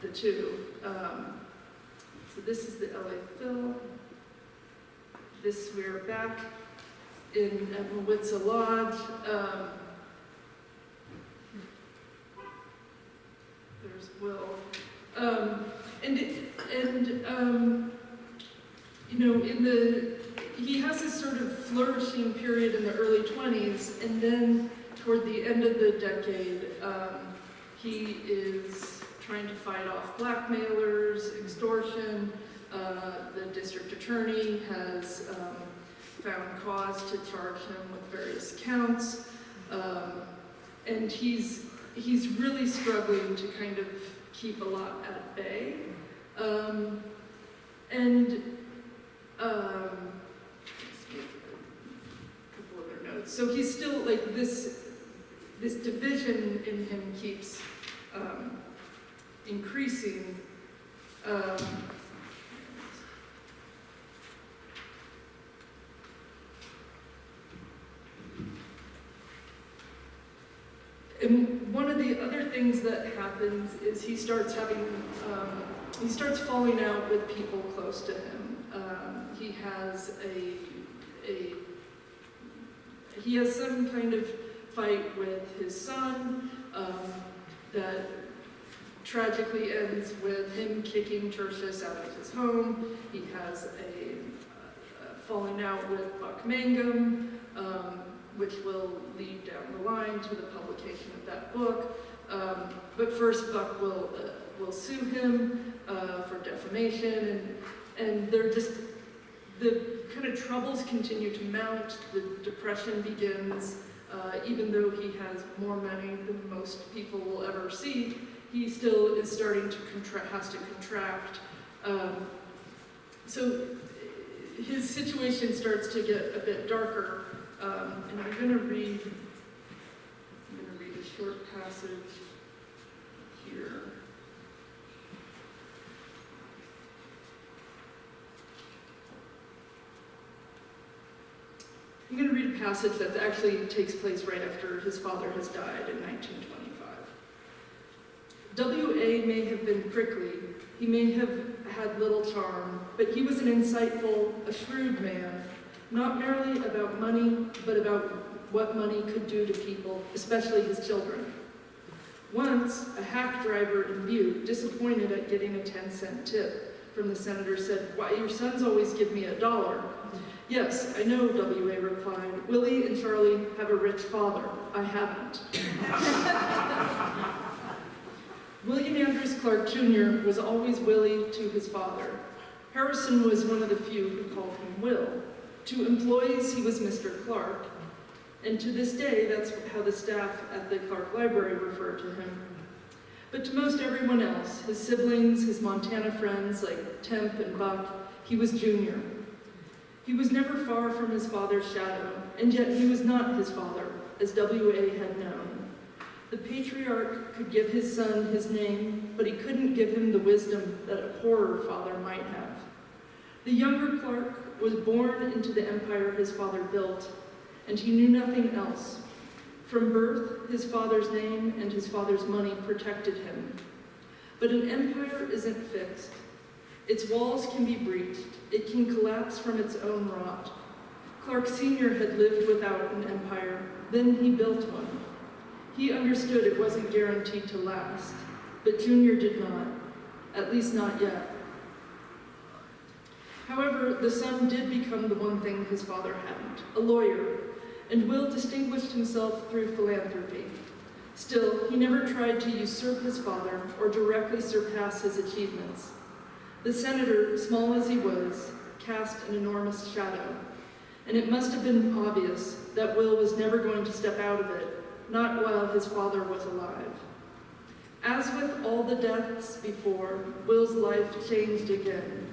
the two. So this is the LA Phil. We're back at Mawitsa Lodge. There's Will. He has this sort of flourishing period in the early 20s, and then toward the end of the decade, he is trying to fight off blackmailers, extortion. The district attorney has found cause to charge him with various counts, and he's really struggling to kind of keep a lot at bay. A couple other notes. So he's still like this division in him keeps increasing. And one of the other things that happens is he starts falling out with people close to him. He has some kind of fight with his son that tragically ends with him kicking Tertius out of his home. He has a falling out with Buck Mangum, which will lead down the line to the publication of that book. But first, Buck will sue him for defamation, and they're just, the kind of troubles continue to mount. The depression begins. Even though he has more money than most people will ever see, he still is starting to has to contract. So his situation starts to get a bit darker, and I'm going to read a short passage here. I'm going to read a passage that actually takes place right after his father has died in 1925. W.A. may have been prickly, he may have had little charm, but he was an insightful, a shrewd man, not merely about money, but about what money could do to people, especially his children. Once, a hack driver in Butte, disappointed at getting a 10-cent tip from the senator, said, "Why, your sons always give me $1. "Yes, I know," W.A. replied. "Willie and Charlie have a rich father. I haven't." William Andrews Clark Jr. was always Willie to his father. Harrison was one of the few who called him Will. To employees, he was Mr. Clark, and to this day, that's how the staff at the Clark Library refer to him. But to most everyone else, his siblings, his Montana friends like Temp and Buck, he was Junior. He was never far from his father's shadow, and yet he was not his father, as W.A. had known. The patriarch could give his son his name, but he couldn't give him the wisdom that a poorer father might have. The younger Clark was born into the empire his father built, and he knew nothing else. From birth, his father's name and his father's money protected him. But an empire isn't fixed. Its walls can be breached. It can collapse from its own rot. Clark Sr. had lived without an empire, then he built one. He understood it wasn't guaranteed to last, but Junior did not, at least not yet. However, the son did become the one thing his father hadn't, a lawyer, and Will distinguished himself through philanthropy. Still, he never tried to usurp his father or directly surpass his achievements. The senator, small as he was, cast an enormous shadow, and it must have been obvious that Will was never going to step out of it, not while his father was alive. As with all the deaths before, Will's life changed again.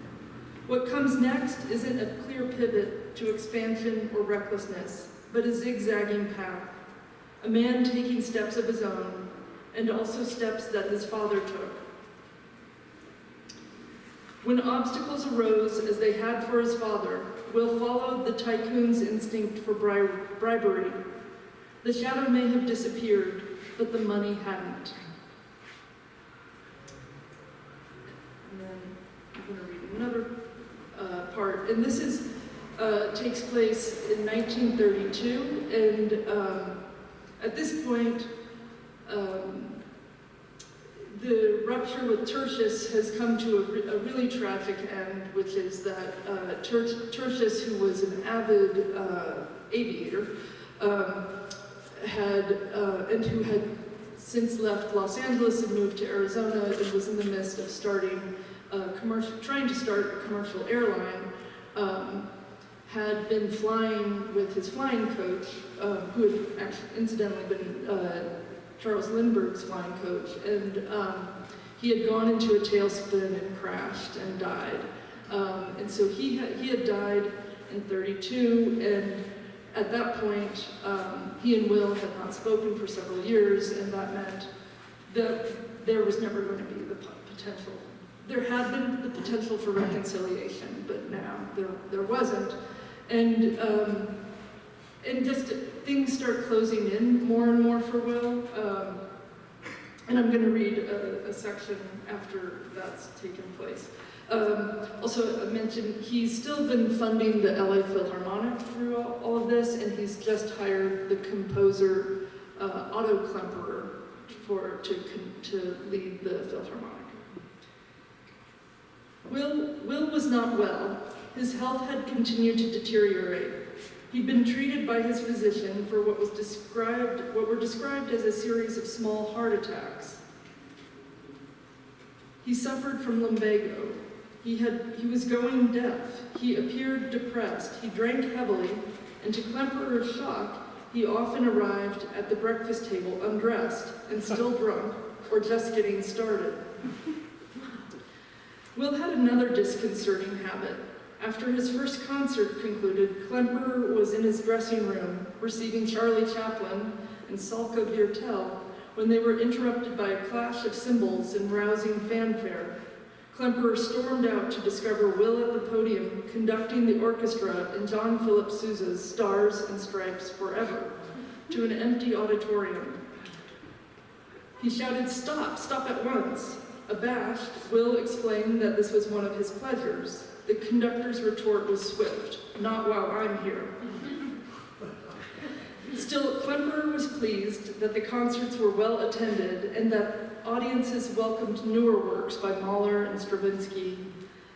What comes next isn't a clear pivot to expansion or recklessness, but a zigzagging path, a man taking steps of his own, and also steps that his father took. When obstacles arose, as they had for his father, Will followed the tycoon's instinct for bribery. The shadow may have disappeared, but the money hadn't. And then I'm going to read another part, and this is takes place in 1932, and at this point, the rupture with Tertius has come to a really tragic end, which is that Tertius, who was an avid aviator, who had since left Los Angeles and moved to Arizona and was in the midst of trying to start a commercial airline, had been flying with his flying coach, who had actually incidentally been Charles Lindbergh's flying coach, and he had gone into a tailspin and crashed and died. And so he had died in 32, and at that point, he and Will had not spoken for several years, and that meant that there was never going to be the potential. There had been the potential for reconciliation, but now there wasn't. And just things start closing in more and more for Will. And I'm going to read a section after that's taken place. Also, I mentioned he's still been funding the LA Philharmonic through all of this, and he's just hired the composer Otto Klemperer to lead the Philharmonic. Will was not well. His health had continued to deteriorate. He'd been treated by his physician for what were described as a series of small heart attacks. He suffered from lumbago. He was going deaf. He appeared depressed. He drank heavily, and to Klemperer's shock, he often arrived at the breakfast table undressed and still drunk, or just getting started. Will had another disconcerting habit. After his first concert concluded, Klemper was in his dressing room receiving Charlie Chaplin and Salka Viertel when they were interrupted by a clash of cymbals and rousing fanfare. Klemper stormed out to discover Will at the podium conducting the orchestra in John Philip Sousa's Stars and Stripes Forever to an empty auditorium. He shouted, "Stop, stop at once." Abashed, Will explained that this was one of his pleasures. The conductor's retort was swift, "Not while I'm here." Still, Klemper was pleased that the concerts were well attended and that audiences welcomed newer works by Mahler and Stravinsky.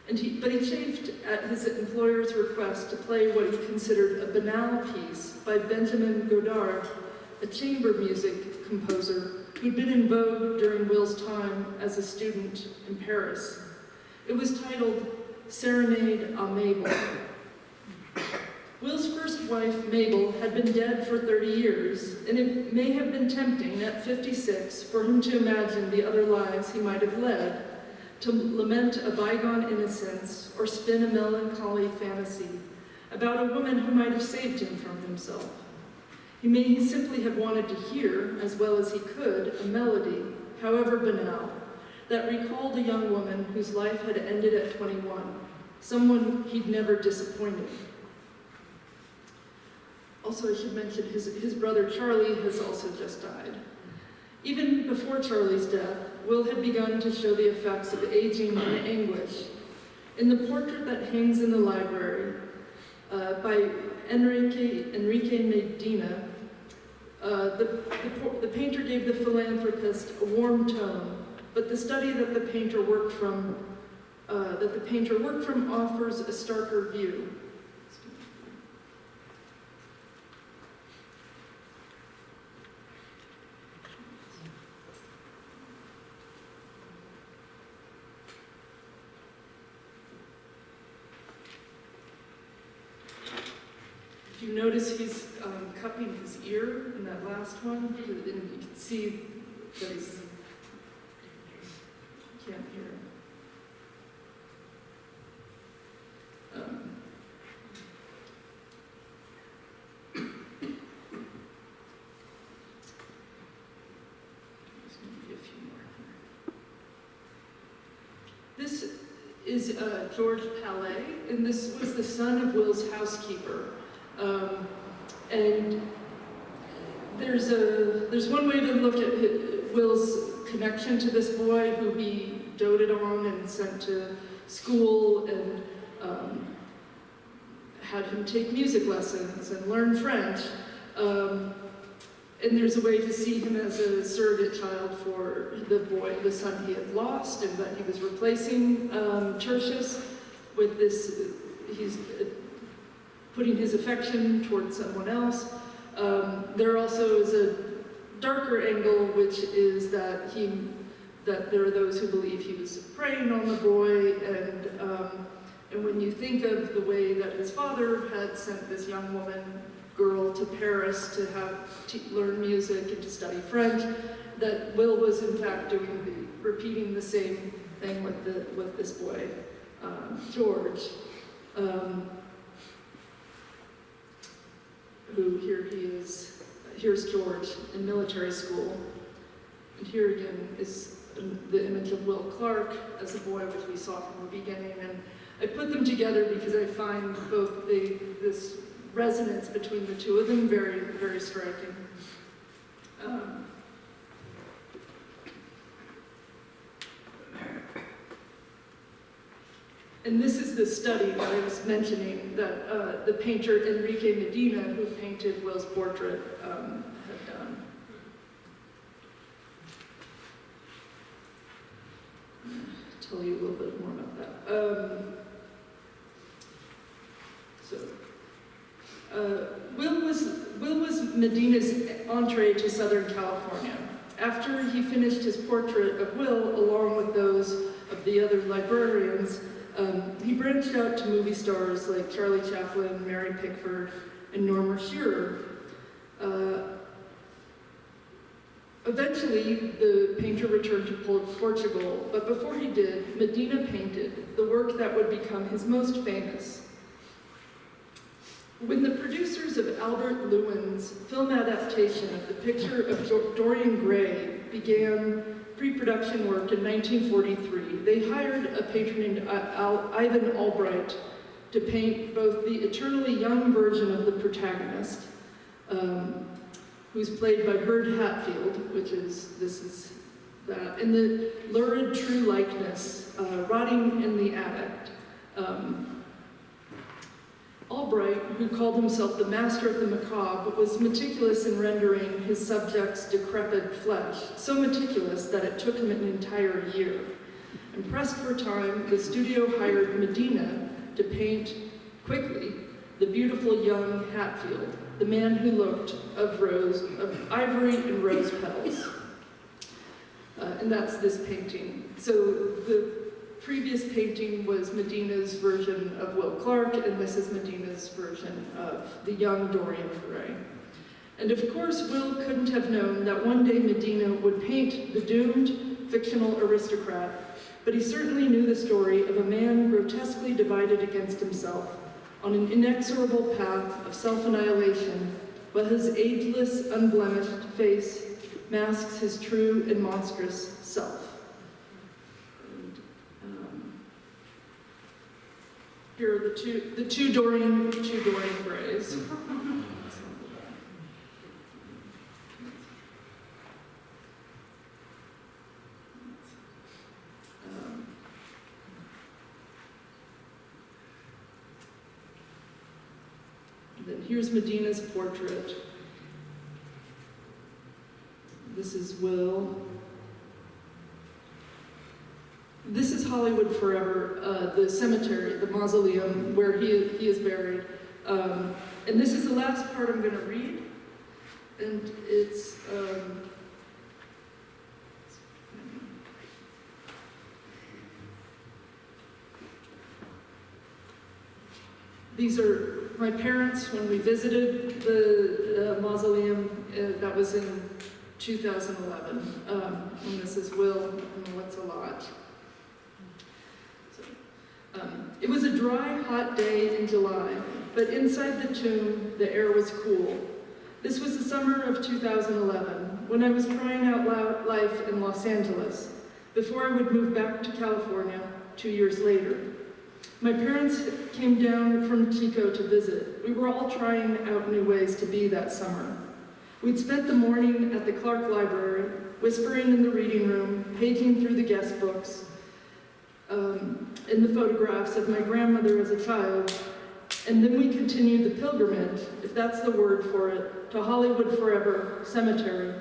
But he chafed at his employer's request to play what he considered a banal piece by Benjamin Godard, a chamber music composer who'd been in vogue during Will's time as a student in Paris. It was titled Serenade à Mabel. Will's first wife, Mabel, had been dead for 30 years, and it may have been tempting at 56 for him to imagine the other lives he might have led, to lament a bygone innocence or spin a melancholy fantasy about a woman who might have saved him from himself. He may simply have wanted to hear, as well as he could, a melody, however banal, that recalled a young woman whose life had ended at 21, someone he'd never disappointed. Also, I should mention his brother Charlie has also just died. Even before Charlie's death, Will had begun to show the effects of aging and anguish. In the portrait that hangs in the library by Enrique Medina, the painter gave the philanthropist a warm tone, but the study that the painter worked from offers a starker view. If you notice, he's cupping his ear in that last one, and you can see that he can't hear. There's maybe a few more here. This is George Palais, and this was the son of Will's housekeeper. And there's one way to look at Will's connection to this boy who he doted on and sent to school and had him take music lessons and learn French. And there's a way to see him as a surrogate child for the son he had lost, and that he was replacing Tertius with this. He's putting his affection towards someone else. There also is a darker angle, which is that there are those who believe he was preying on the boy, and when you think of the way that his father had sent this young girl to Paris to learn music and to study French, that Will was in fact repeating the same thing with this boy, George. Who here he is, here's George in military school. And here again is the image of Will Clark as a boy, which we saw from the beginning. And I put them together because I find both this resonance between the two of them very, very striking. And this is the study that I was mentioning that the painter Enrique Medina, who painted Will's portrait, had done. I'll tell you a little bit more about that. Will was Medina's entree to Southern California. After he finished his portrait of Will, along with those of the other librarians, he branched out to movie stars like Charlie Chaplin, Mary Pickford, and Norma Shearer. Eventually, the painter returned to Portugal, but before he did, Medina painted the work that would become his most famous. When the producers of Albert Lewin's film adaptation of the picture of Dorian Gray began pre-production work in 1943, they hired a painter named Ivan Albright to paint both the eternally young version of the protagonist, who's played by Bird Hatfield, this is that, and the lurid true likeness, rotting in the attic. Albright, who called himself the master of the macabre, was meticulous in rendering his subject's decrepit flesh, so meticulous that it took him an entire year. And pressed for time, the studio hired Medina to paint quickly the beautiful young Hatfield, the man who looked of ivory and rose petals. And that's this painting. So the previous painting was Medina's version of Will Clark, and this is Medina's version of the young Dorian Gray. And of course, Will couldn't have known that one day Medina would paint the doomed fictional aristocrat, but he certainly knew the story of a man grotesquely divided against himself on an inexorable path of self-annihilation, while his ageless, unblemished face masks his true and monstrous self. Here are the two Dorian Grays. Then here's Medina's portrait. This is Will. This is Hollywood Forever, the cemetery, the mausoleum where he is buried. And this is the last part I'm going to read. And it's, these are my parents when we visited the mausoleum. That was in 2011. And this is Will and What's a Lot. It was a dry, hot day in July, but inside the tomb, the air was cool. This was the summer of 2011, when I was trying out life in Los Angeles, before I would move back to California 2 years later. My parents came down from Chico to visit. We were all trying out new ways to be that summer. We'd spent the morning at the Clark Library, whispering in the reading room, paging through the guest books, in the photographs of my grandmother as a child, and then we continued the pilgrimage, if that's the word for it, to Hollywood Forever Cemetery.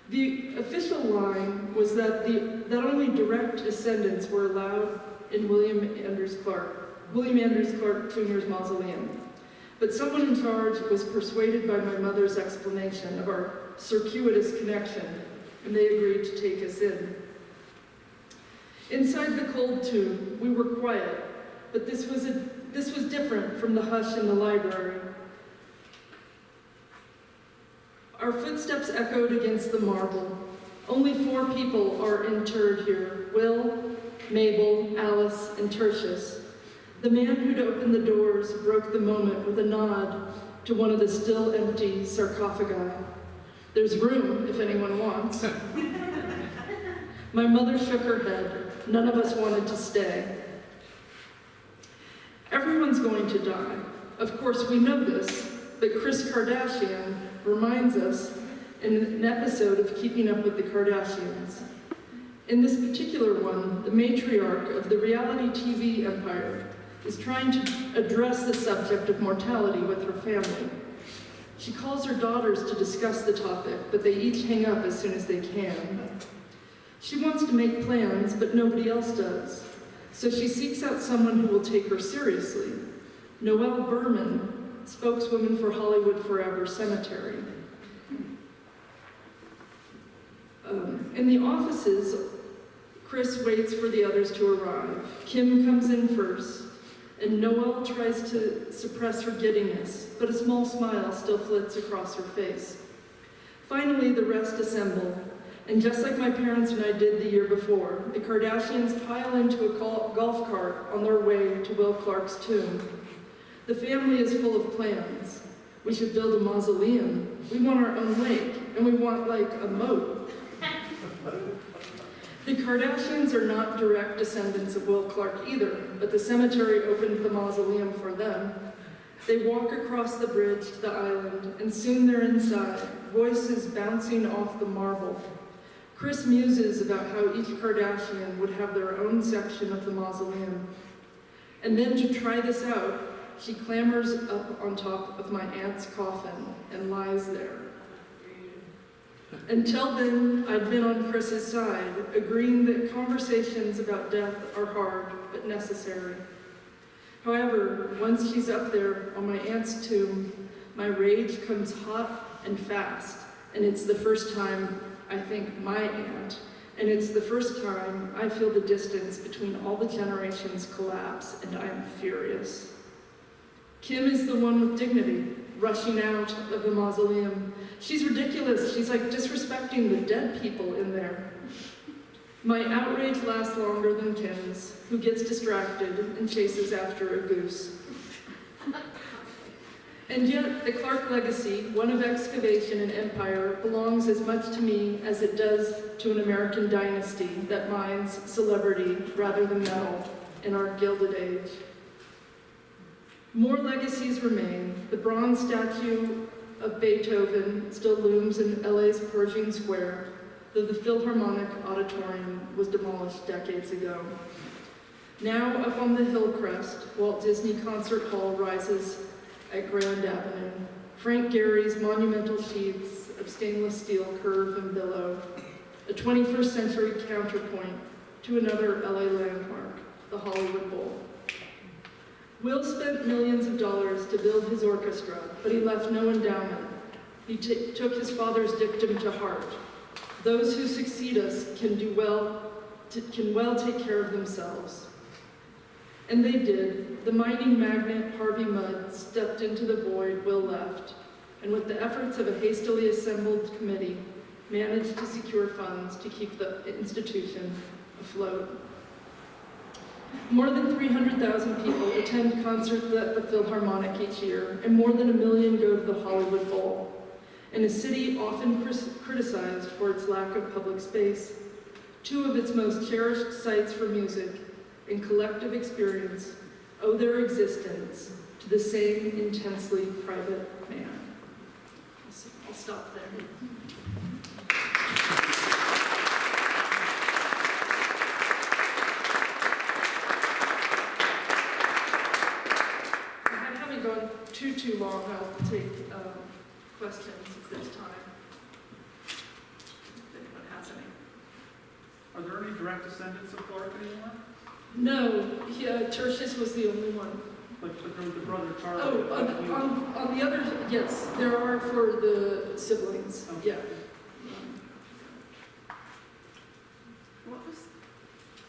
The official line was that only direct descendants were allowed in William Andrews Clark Jr.'s mausoleum. But someone in charge was persuaded by my mother's explanation of our circuitous connection, and they agreed to take us in. Inside the cold tomb, we were quiet, but this was different from the hush in the library. Our footsteps echoed against the marble. Only 4 people are interred here: Will, Mabel, Alice, and Tertius. The man who'd opened the doors broke the moment with a nod to one of the still empty sarcophagi. There's room if anyone wants. My mother shook her head. None of us wanted to stay. Everyone's going to die. Of course, we know this, but Kris Kardashian reminds us in an episode of Keeping Up with the Kardashians. In this particular one, the matriarch of the reality TV empire is trying to address the subject of mortality with her family. She calls her daughters to discuss the topic, but they each hang up as soon as they can. She wants to make plans, but nobody else does. So she seeks out someone who will take her seriously. Noelle Berman, spokeswoman for Hollywood Forever Cemetery. In the offices, Kris waits for the others to arrive. Kim comes in first. and Noelle tries to suppress her giddiness, but a small smile still flits across her face. Finally, the rest assemble, and just like my parents and I did the year before, the Kardashians pile into a golf cart on their way to Will Clark's tomb. The family is full of plans. We should build a mausoleum. We want our own lake, and we want, like, a moat. The Kardashians are not direct descendants of Will Clark either, but the cemetery opened the mausoleum for them. They walk across the bridge to the island, and soon they're inside, voices bouncing off the marble. Chris muses about how each Kardashian would have their own section of the mausoleum. And then to try this out, she clambers up on top of my aunt's coffin and lies there. Until then, I'd been on Chris's side, agreeing that conversations about death are hard but necessary. However, once she's up there on my aunt's tomb, my rage comes hot and fast, and it's the first time I think my aunt, and it's the first time I feel the distance between all the generations collapse, and I'm furious. Kim is the one with dignity, rushing out of the mausoleum. She's ridiculous. She's like disrespecting the dead people in there. My outrage lasts longer than Kim's, who gets distracted and chases after a goose. And yet, the Clark legacy, one of excavation and empire, belongs as much to me as it does to an American dynasty that mines celebrity rather than metal in our Gilded Age. More legacies remain. The bronze statue of Beethoven still looms in LA's Pershing Square, though the Philharmonic Auditorium was demolished decades ago. Now, up on the hill crest, Walt Disney Concert Hall rises at Grand Avenue. Frank Gehry's monumental sheaths of stainless steel curve and billow, a 21st century counterpoint to another LA landmark, the Hollywood Bowl. Will spent millions of dollars to build his orchestra, but he left no endowment. He took his father's dictum to heart. Those who succeed us can well take care of themselves. And they did. The mining magnate Harvey Mudd stepped into the void Will left, and with the efforts of a hastily assembled committee, managed to secure funds to keep the institution afloat. More than 300,000 people attend concerts at the Philharmonic each year, and more than 1 million go to the Hollywood Bowl, in a city often criticized for its lack of public space. Two of its most cherished sites for music and collective experience owe their existence to the same intensely private man. I'll stop there. I haven't gone too long. I'll take questions if there's time. If anyone has any. Are there any direct descendants of Clark anymore? No, Tertius was the only one. But there was the brother Charlie. Oh, on the other, yes, there are for the siblings, Okay. yeah. What was,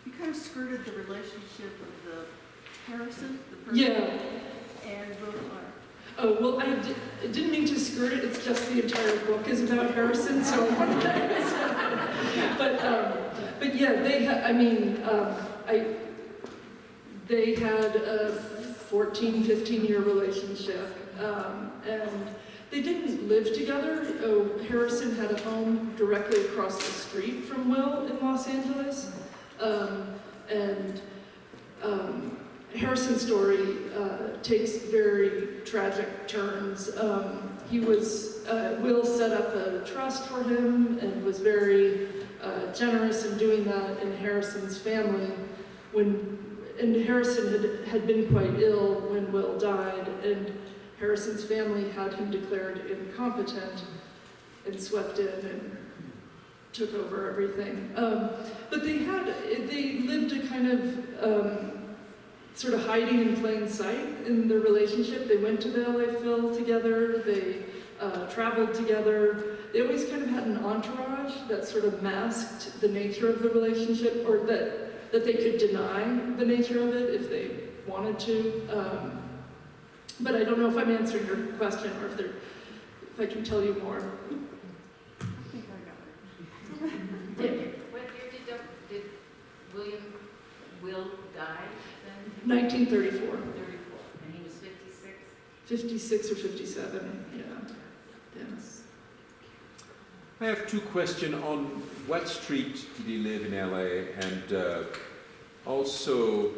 you kind of skirted the relationship of the Harrison, the person, Yeah. and Will Clark. Oh, well, I didn't mean to skirt it, it's just the entire book is about Harrison, so I wanted but yeah, they had a 14, 15-year relationship, and they didn't live together. Oh, Harrison had a home directly across the street from Will in Los Angeles, and Harrison's story takes very tragic turns. Will set up a trust for him and was very generous in doing that in Harrison's family. And Harrison had been quite ill when Will died, and Harrison's family had him declared incompetent and swept in and took over everything. But they lived a kind of sort of hiding in plain sight in their relationship. They went to the LA Phil together, they traveled together. They always kind of had an entourage that sort of masked the nature of the relationship, or that they could deny the nature of it if they wanted to. But I don't know if I'm answering your question or if I can tell you more. I think I got it. What year did Will die then? 1934. 34, and he was 56? 56 or 57, yeah. Yes. I have two questions. On what street did he live in LA? And also,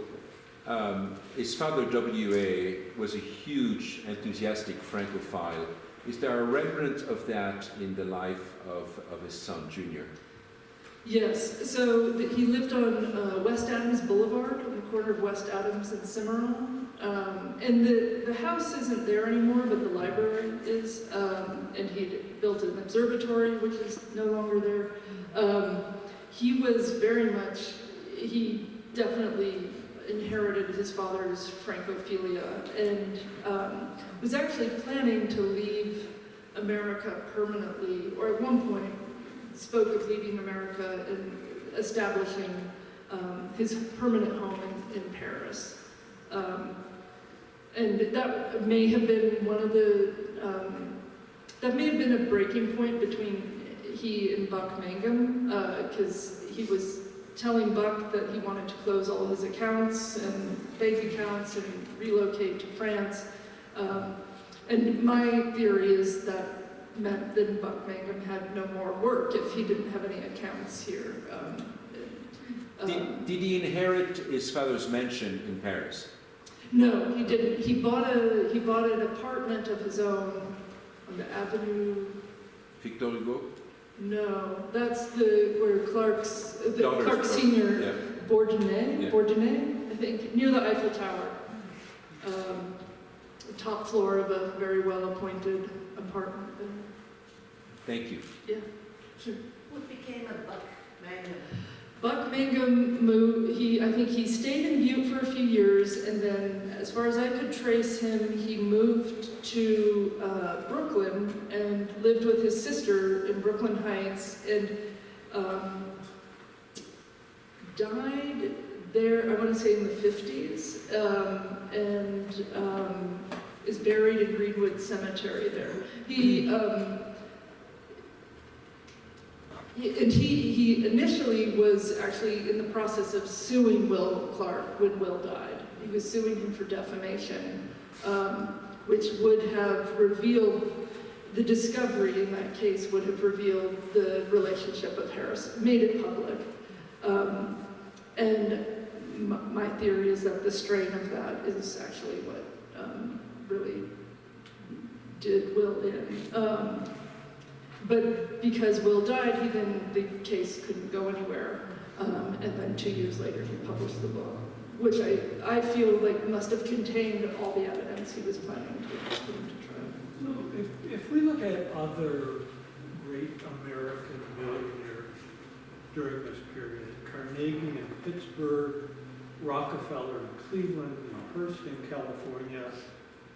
his father, W.A., was a huge, enthusiastic Francophile. Is there a remnant of that in the life of his son, Junior? Yes, so he lived on West Adams Boulevard, on the corner of West Adams and Cimarron. And the house isn't there anymore, but the library is. And he built an observatory, which is no longer there. He was very much, he definitely inherited his father's Francophilia and was actually planning to leave America permanently, or at one point spoke of leaving America and establishing his permanent home in Paris. And that may have been one of the, that may have been a breaking point between he and Buck Mangum, because he was telling Buck that he wanted to close all his accounts and bank accounts and relocate to France. And my theory is that meant that Buck Mangum had no more work if he didn't have any accounts here. Did he inherit his father's mansion in Paris? No, he didn't. He bought an apartment of his own on the Avenue. Victor Hugo? No, that's where Clark Senior, Yeah. Bourgeois, I think, near the Eiffel Tower. The top floor of a very well-appointed apartment. Thank you. Yeah, sure. What became of Buck Mangum? Buck Mangum moved, I think he stayed in Butte for a few years, and then, as far as I could trace him, he moved to Brooklyn and lived with his sister in Brooklyn Heights, and died there, I want to say in the 50s, and is buried in Greenwood Cemetery there. He initially was actually in the process of suing Will Clark when Will died. He was suing him for defamation, which would have revealed, the discovery in that case would have revealed the relationship of Harris, made it public. And my theory is that the strain of that is actually what really did Will in. But because Will died, the case couldn't go anywhere. And then 2 years later, he published the book, which I feel like must have contained all the evidence he was planning to put him to trial. So if we look at other great American millionaires during this period, Carnegie in Pittsburgh, Rockefeller in Cleveland, and Hearst in California,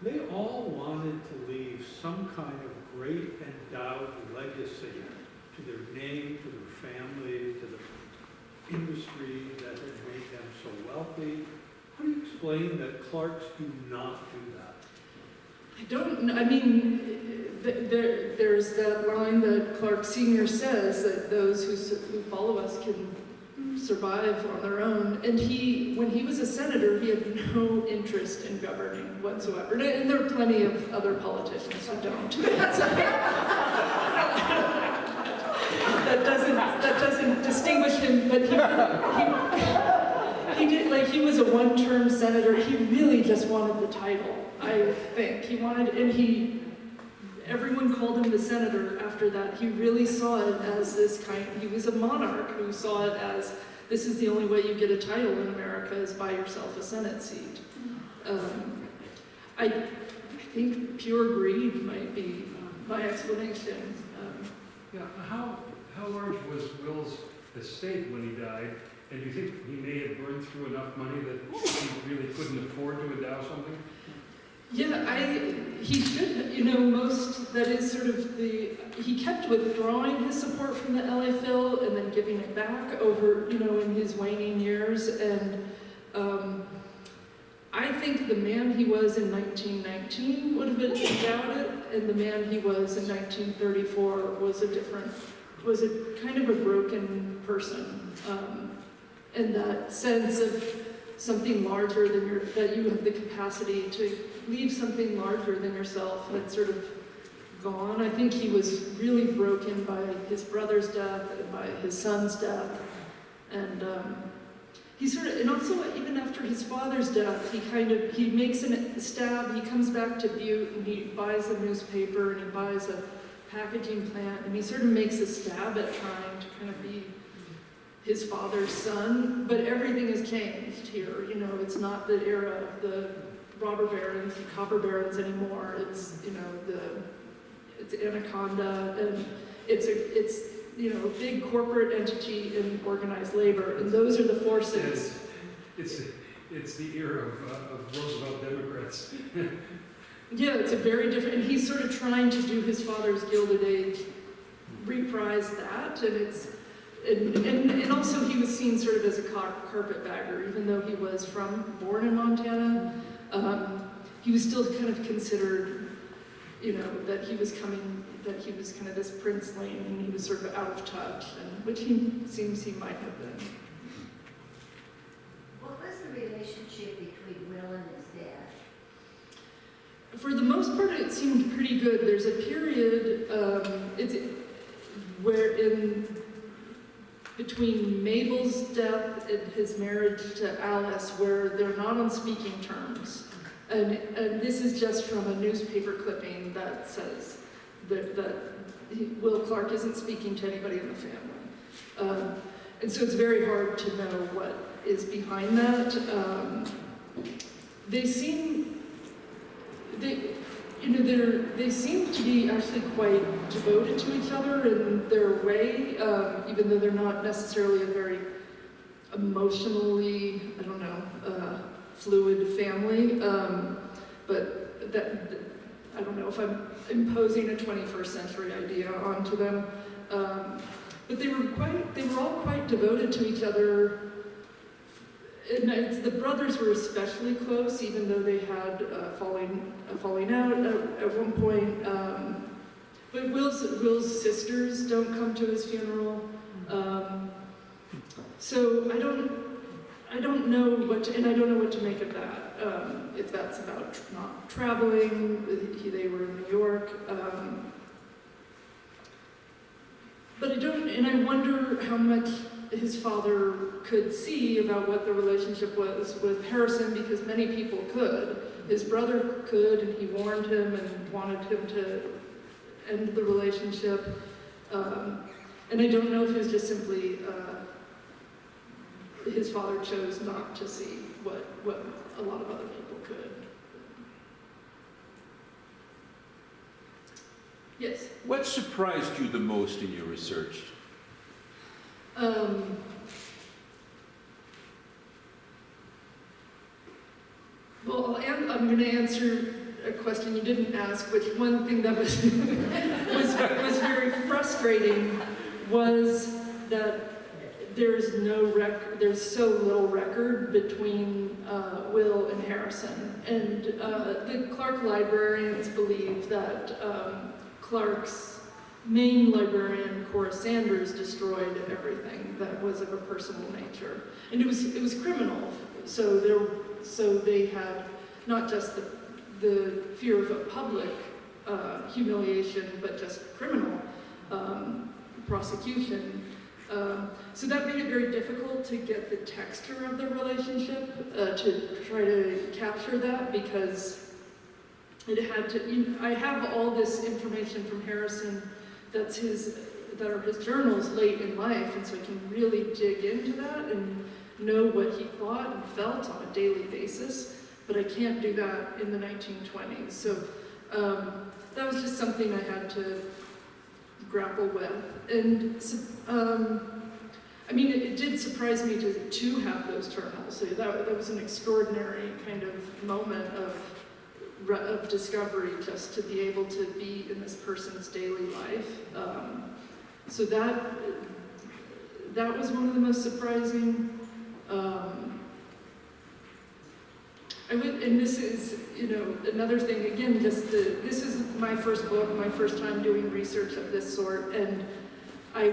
they all wanted to leave some kind of great endowed legacy to their name, to their family, to the industry that had made them so wealthy. How do you explain that Clarks do not do that? I don't know. I mean, there's that line that Clark Sr. says that those who follow us can survive on their own. And when he was a senator, he had no interest in governing whatsoever. And there are plenty of other politicians who don't. That doesn't distinguish him, but he did, like, he was a one-term senator. He really just wanted the title, I think. He wanted, and everyone called him the senator after that. He really saw it as he was a monarch who saw it as, this is the only way you get a title in America is buy yourself a Senate seat. I think pure greed might be my explanation. Yeah, how large was Will's estate when he died? And do you think he may have burned through enough money that he really couldn't afford to endow something? Yeah, he should, that is sort of he kept withdrawing his support from the LA Phil and then giving it back over, in his waning years. And I think the man he was in 1919 would have been doubted, and the man he was in 1934 was a kind of a broken person. And that sense of something larger than that you have the capacity to leave something larger than yourself had sort of gone. I think he was really broken by his brother's death and by his son's death. And and also even after his father's death, he makes a stab, he comes back to Butte and he buys a newspaper and he buys a packaging plant and he sort of makes a stab at trying to kind of be his father's son, but everything has changed here. You know, it's not the era of the robber barons, the copper barons anymore. It's, you know, it's Anaconda, and it's a big corporate entity in organized labor, and those are the forces. It's the era of Roosevelt Democrats. Yeah, it's a very different, and he's sort of trying to do his father's Gilded Age, reprise that, and also he was seen sort of as a carpetbagger, even though he was born in Montana. He was still kind of considered, you know, that he was kind of this princeling, and he was sort of out of touch, and which seems he might have been. What was the relationship between Will and his dad? For the most part, it seemed pretty good. There's a period between Mabel's death and his marriage to Alice, where they're not on speaking terms. And this is just from a newspaper clipping that says that Will Clark isn't speaking to anybody in the family. And so it's very hard to know what is behind that. They seem to be actually quite devoted to each other in their way, even though they're not necessarily a very emotionally, fluid family. But that, I don't know if I'm imposing a 21st century idea onto them. But they were all quite devoted to each other. And the brothers were especially close, even though they had a falling out at one point. But Will's sisters don't come to his funeral. So I don't know what to make of that. If that's about not traveling, they were in New York. But I wonder how much his father could see about what the relationship was with Harrison, because many people could. His brother could, and he warned him and wanted him to end the relationship. And I don't know if it was just simply his father chose not to see what a lot of other people could. Yes? What surprised you the most in your research? Well, I'm going to answer a question you didn't ask, which one thing that was was very frustrating was that there's so little record between Will and Harrison. And the Clark librarians believe that Clark's main librarian, Cora Sanders, destroyed everything that was of a personal nature. And it was criminal. So they had not just the fear of a public humiliation, but just criminal prosecution. So that made it very difficult to get the texture of the relationship, to try to capture that, because it had to, I have all this information from Harrison that are his journals late in life, and so I can really dig into that and know what he thought and felt on a daily basis, but I can't do that in the 1920s. So that was just something I had to grapple with. And it did surprise me to have those journals. So that was an extraordinary kind of moment of discovery, just to be able to be in this person's daily life. So that was one of the most surprising. and this is, another thing, again, this is my first book, my first time doing research of this sort, and I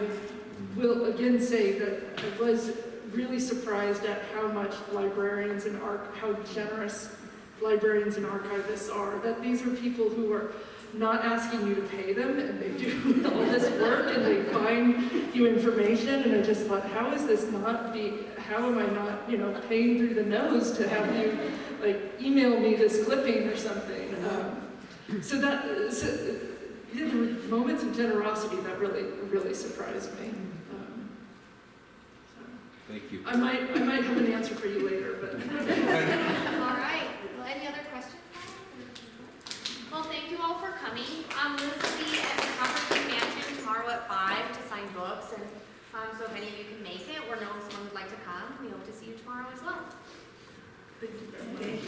will again say that I was really surprised at how much librarians and how generous librarians and archivists are, that these are people who are not asking you to pay them, and they do all this work, and they find you information, and I just thought, how am I not, paying through the nose to have you, email me this clipping or something. There were moments of generosity that really surprised me. Thank you. I might have an answer for you later, but. All right. Well, any other questions? Well, thank you all for coming. Liz will be at the Conference Mansion tomorrow at 5 to sign books, and so if any of you can make it or know someone would like to come, we hope to see you tomorrow as well. Thank you very much.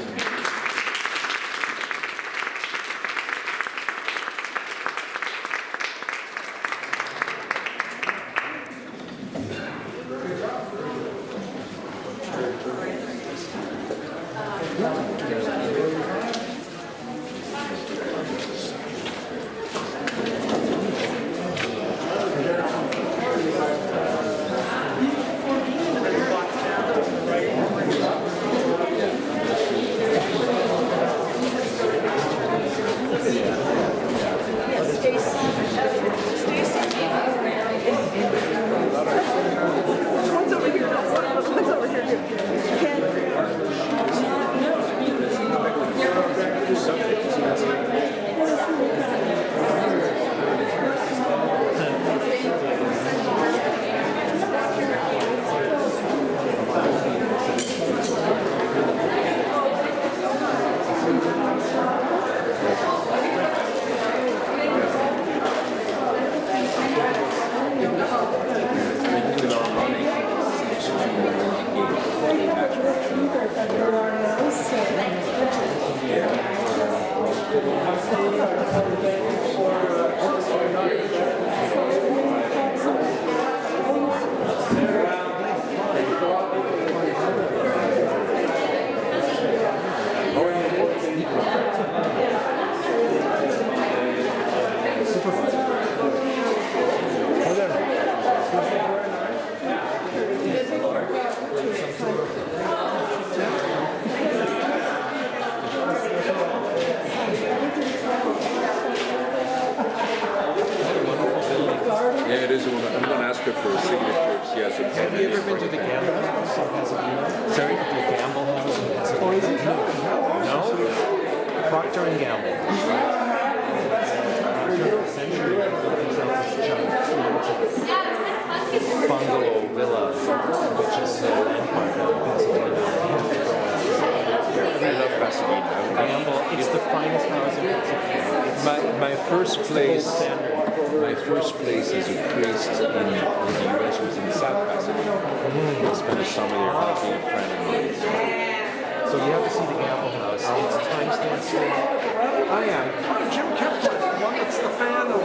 Yeah, it is. I'm going to ask her for a signature. She has a pen. Have you ever been to the Gamble House in Pasadena? Sorry? The Gamble House in Pasadena? Oh, is it? No? Procter & Gamble. Century bungalow villa, which is the landmark of Pasadena. I love Pasadena. Gamble, it's the finest house in Pasadena. My first place as a priest in the U.S. was in South Pasadena. I spent a summer there helping a friend of mine. So you have to see the Gamble House. It's timestamp still. I am. Jim Kepler, one that's the fan of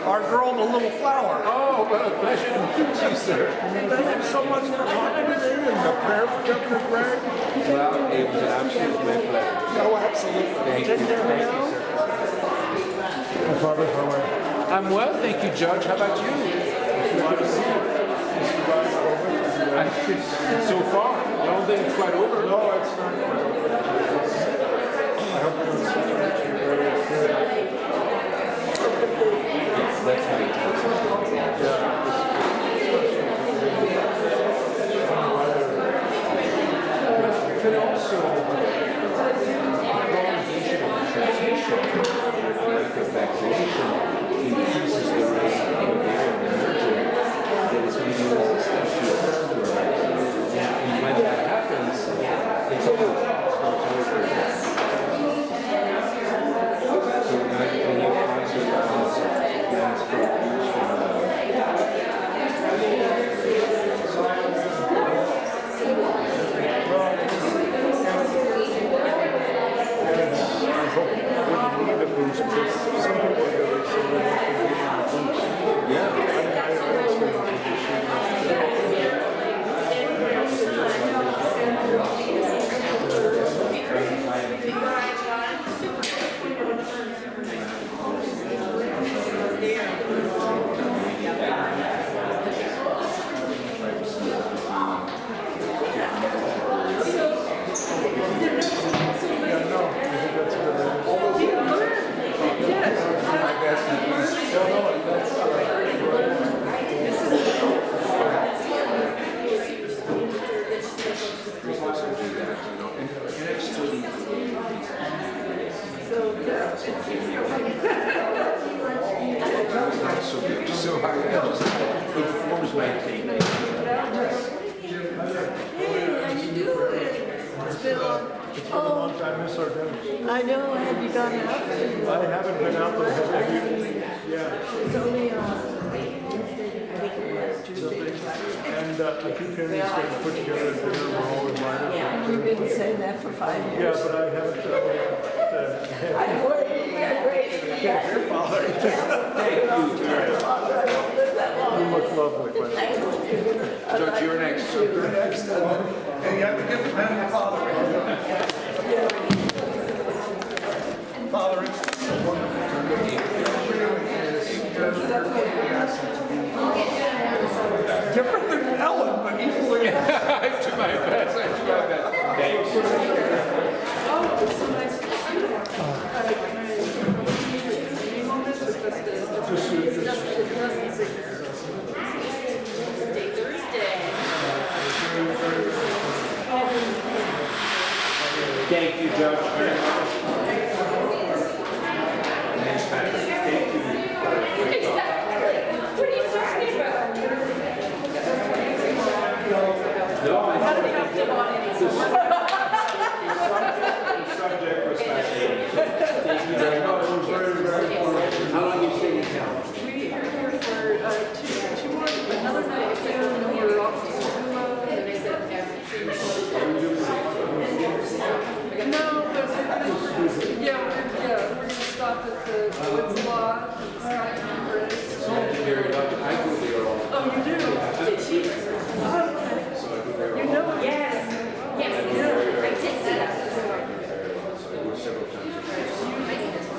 our girl, the little flower. Oh, what a pleasure to meet you, sir. Thank you so much for talking to me and the prayer for Governor Gregg. Well, it was an absolute pleasure. Oh, absolutely. Thank you. Thank you, sir. Father, how are you? I'm well, thank you, Judge. How about you? So far, I don't think it's quite over. No, it's not quite over. I hope you don't see it. That's right. You can also prolongation of the transmission, lack of vaccination, increases the risk of ovarian emerging that is being resistant to our vaccine. And when that happens, it's over. So now you can use Pfizer plans for use from I hope we wouldn't need a boost because some people are really saying that we need a boost. yeah. I always think we should. not so good. So I just informs my take. It's been a long time, Miss Sargent. I know, have you gone out? I haven't been out, but have you? Yeah. It's only Tuesday. And I keep hearing he's going to put together a dinner, we're all invited. You've been saying that for 5 Yeah, years. but I haven't, I'm waiting. Your father. You look lovely, by the way. Judge, you're next. You're next. And you have to give the pen to Father. Father, it's different than Ellen, but equally. I do my best. Thanks. Thank you, Judge. Thanks, Patrick. Thank you. What are you talking about? No, I the subject was fascinating. Thank you very much. How long you staying in town? We are here for two more, another night, and then we're off to No, but we're gonna stop at the Woods Lot, Skyline Bridge. Very much. I go there all. Oh, you do? Did she? Oh, okay. You know it? Yes. Yes. I did see that. So I go several times.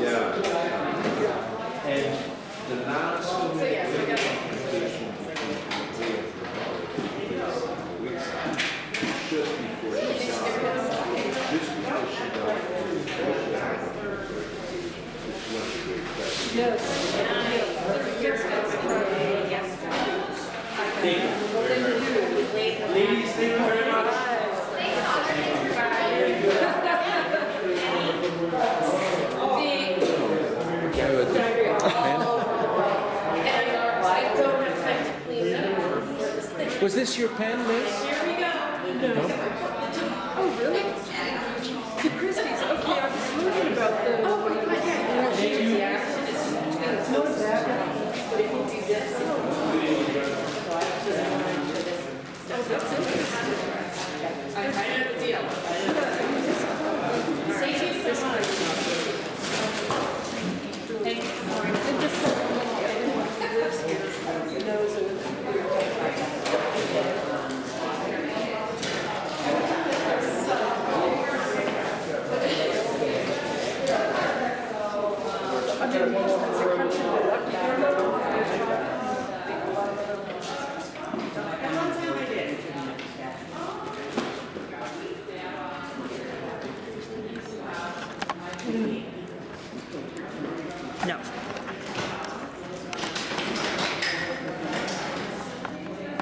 Yeah. And the last one. So yes, we got it. Just before she died. Just before she died. Yes. Thank you very much. Ladies, thank you very much. Was this your pen, Liz? Oh, really? The Christie's. Okay, I was wondering about the. Oh, no, that. But if you do this. Oh, that's interesting. I know the deal. Thank you so much. Thank you. And just someone who lives here knows it. I mean, it's a country that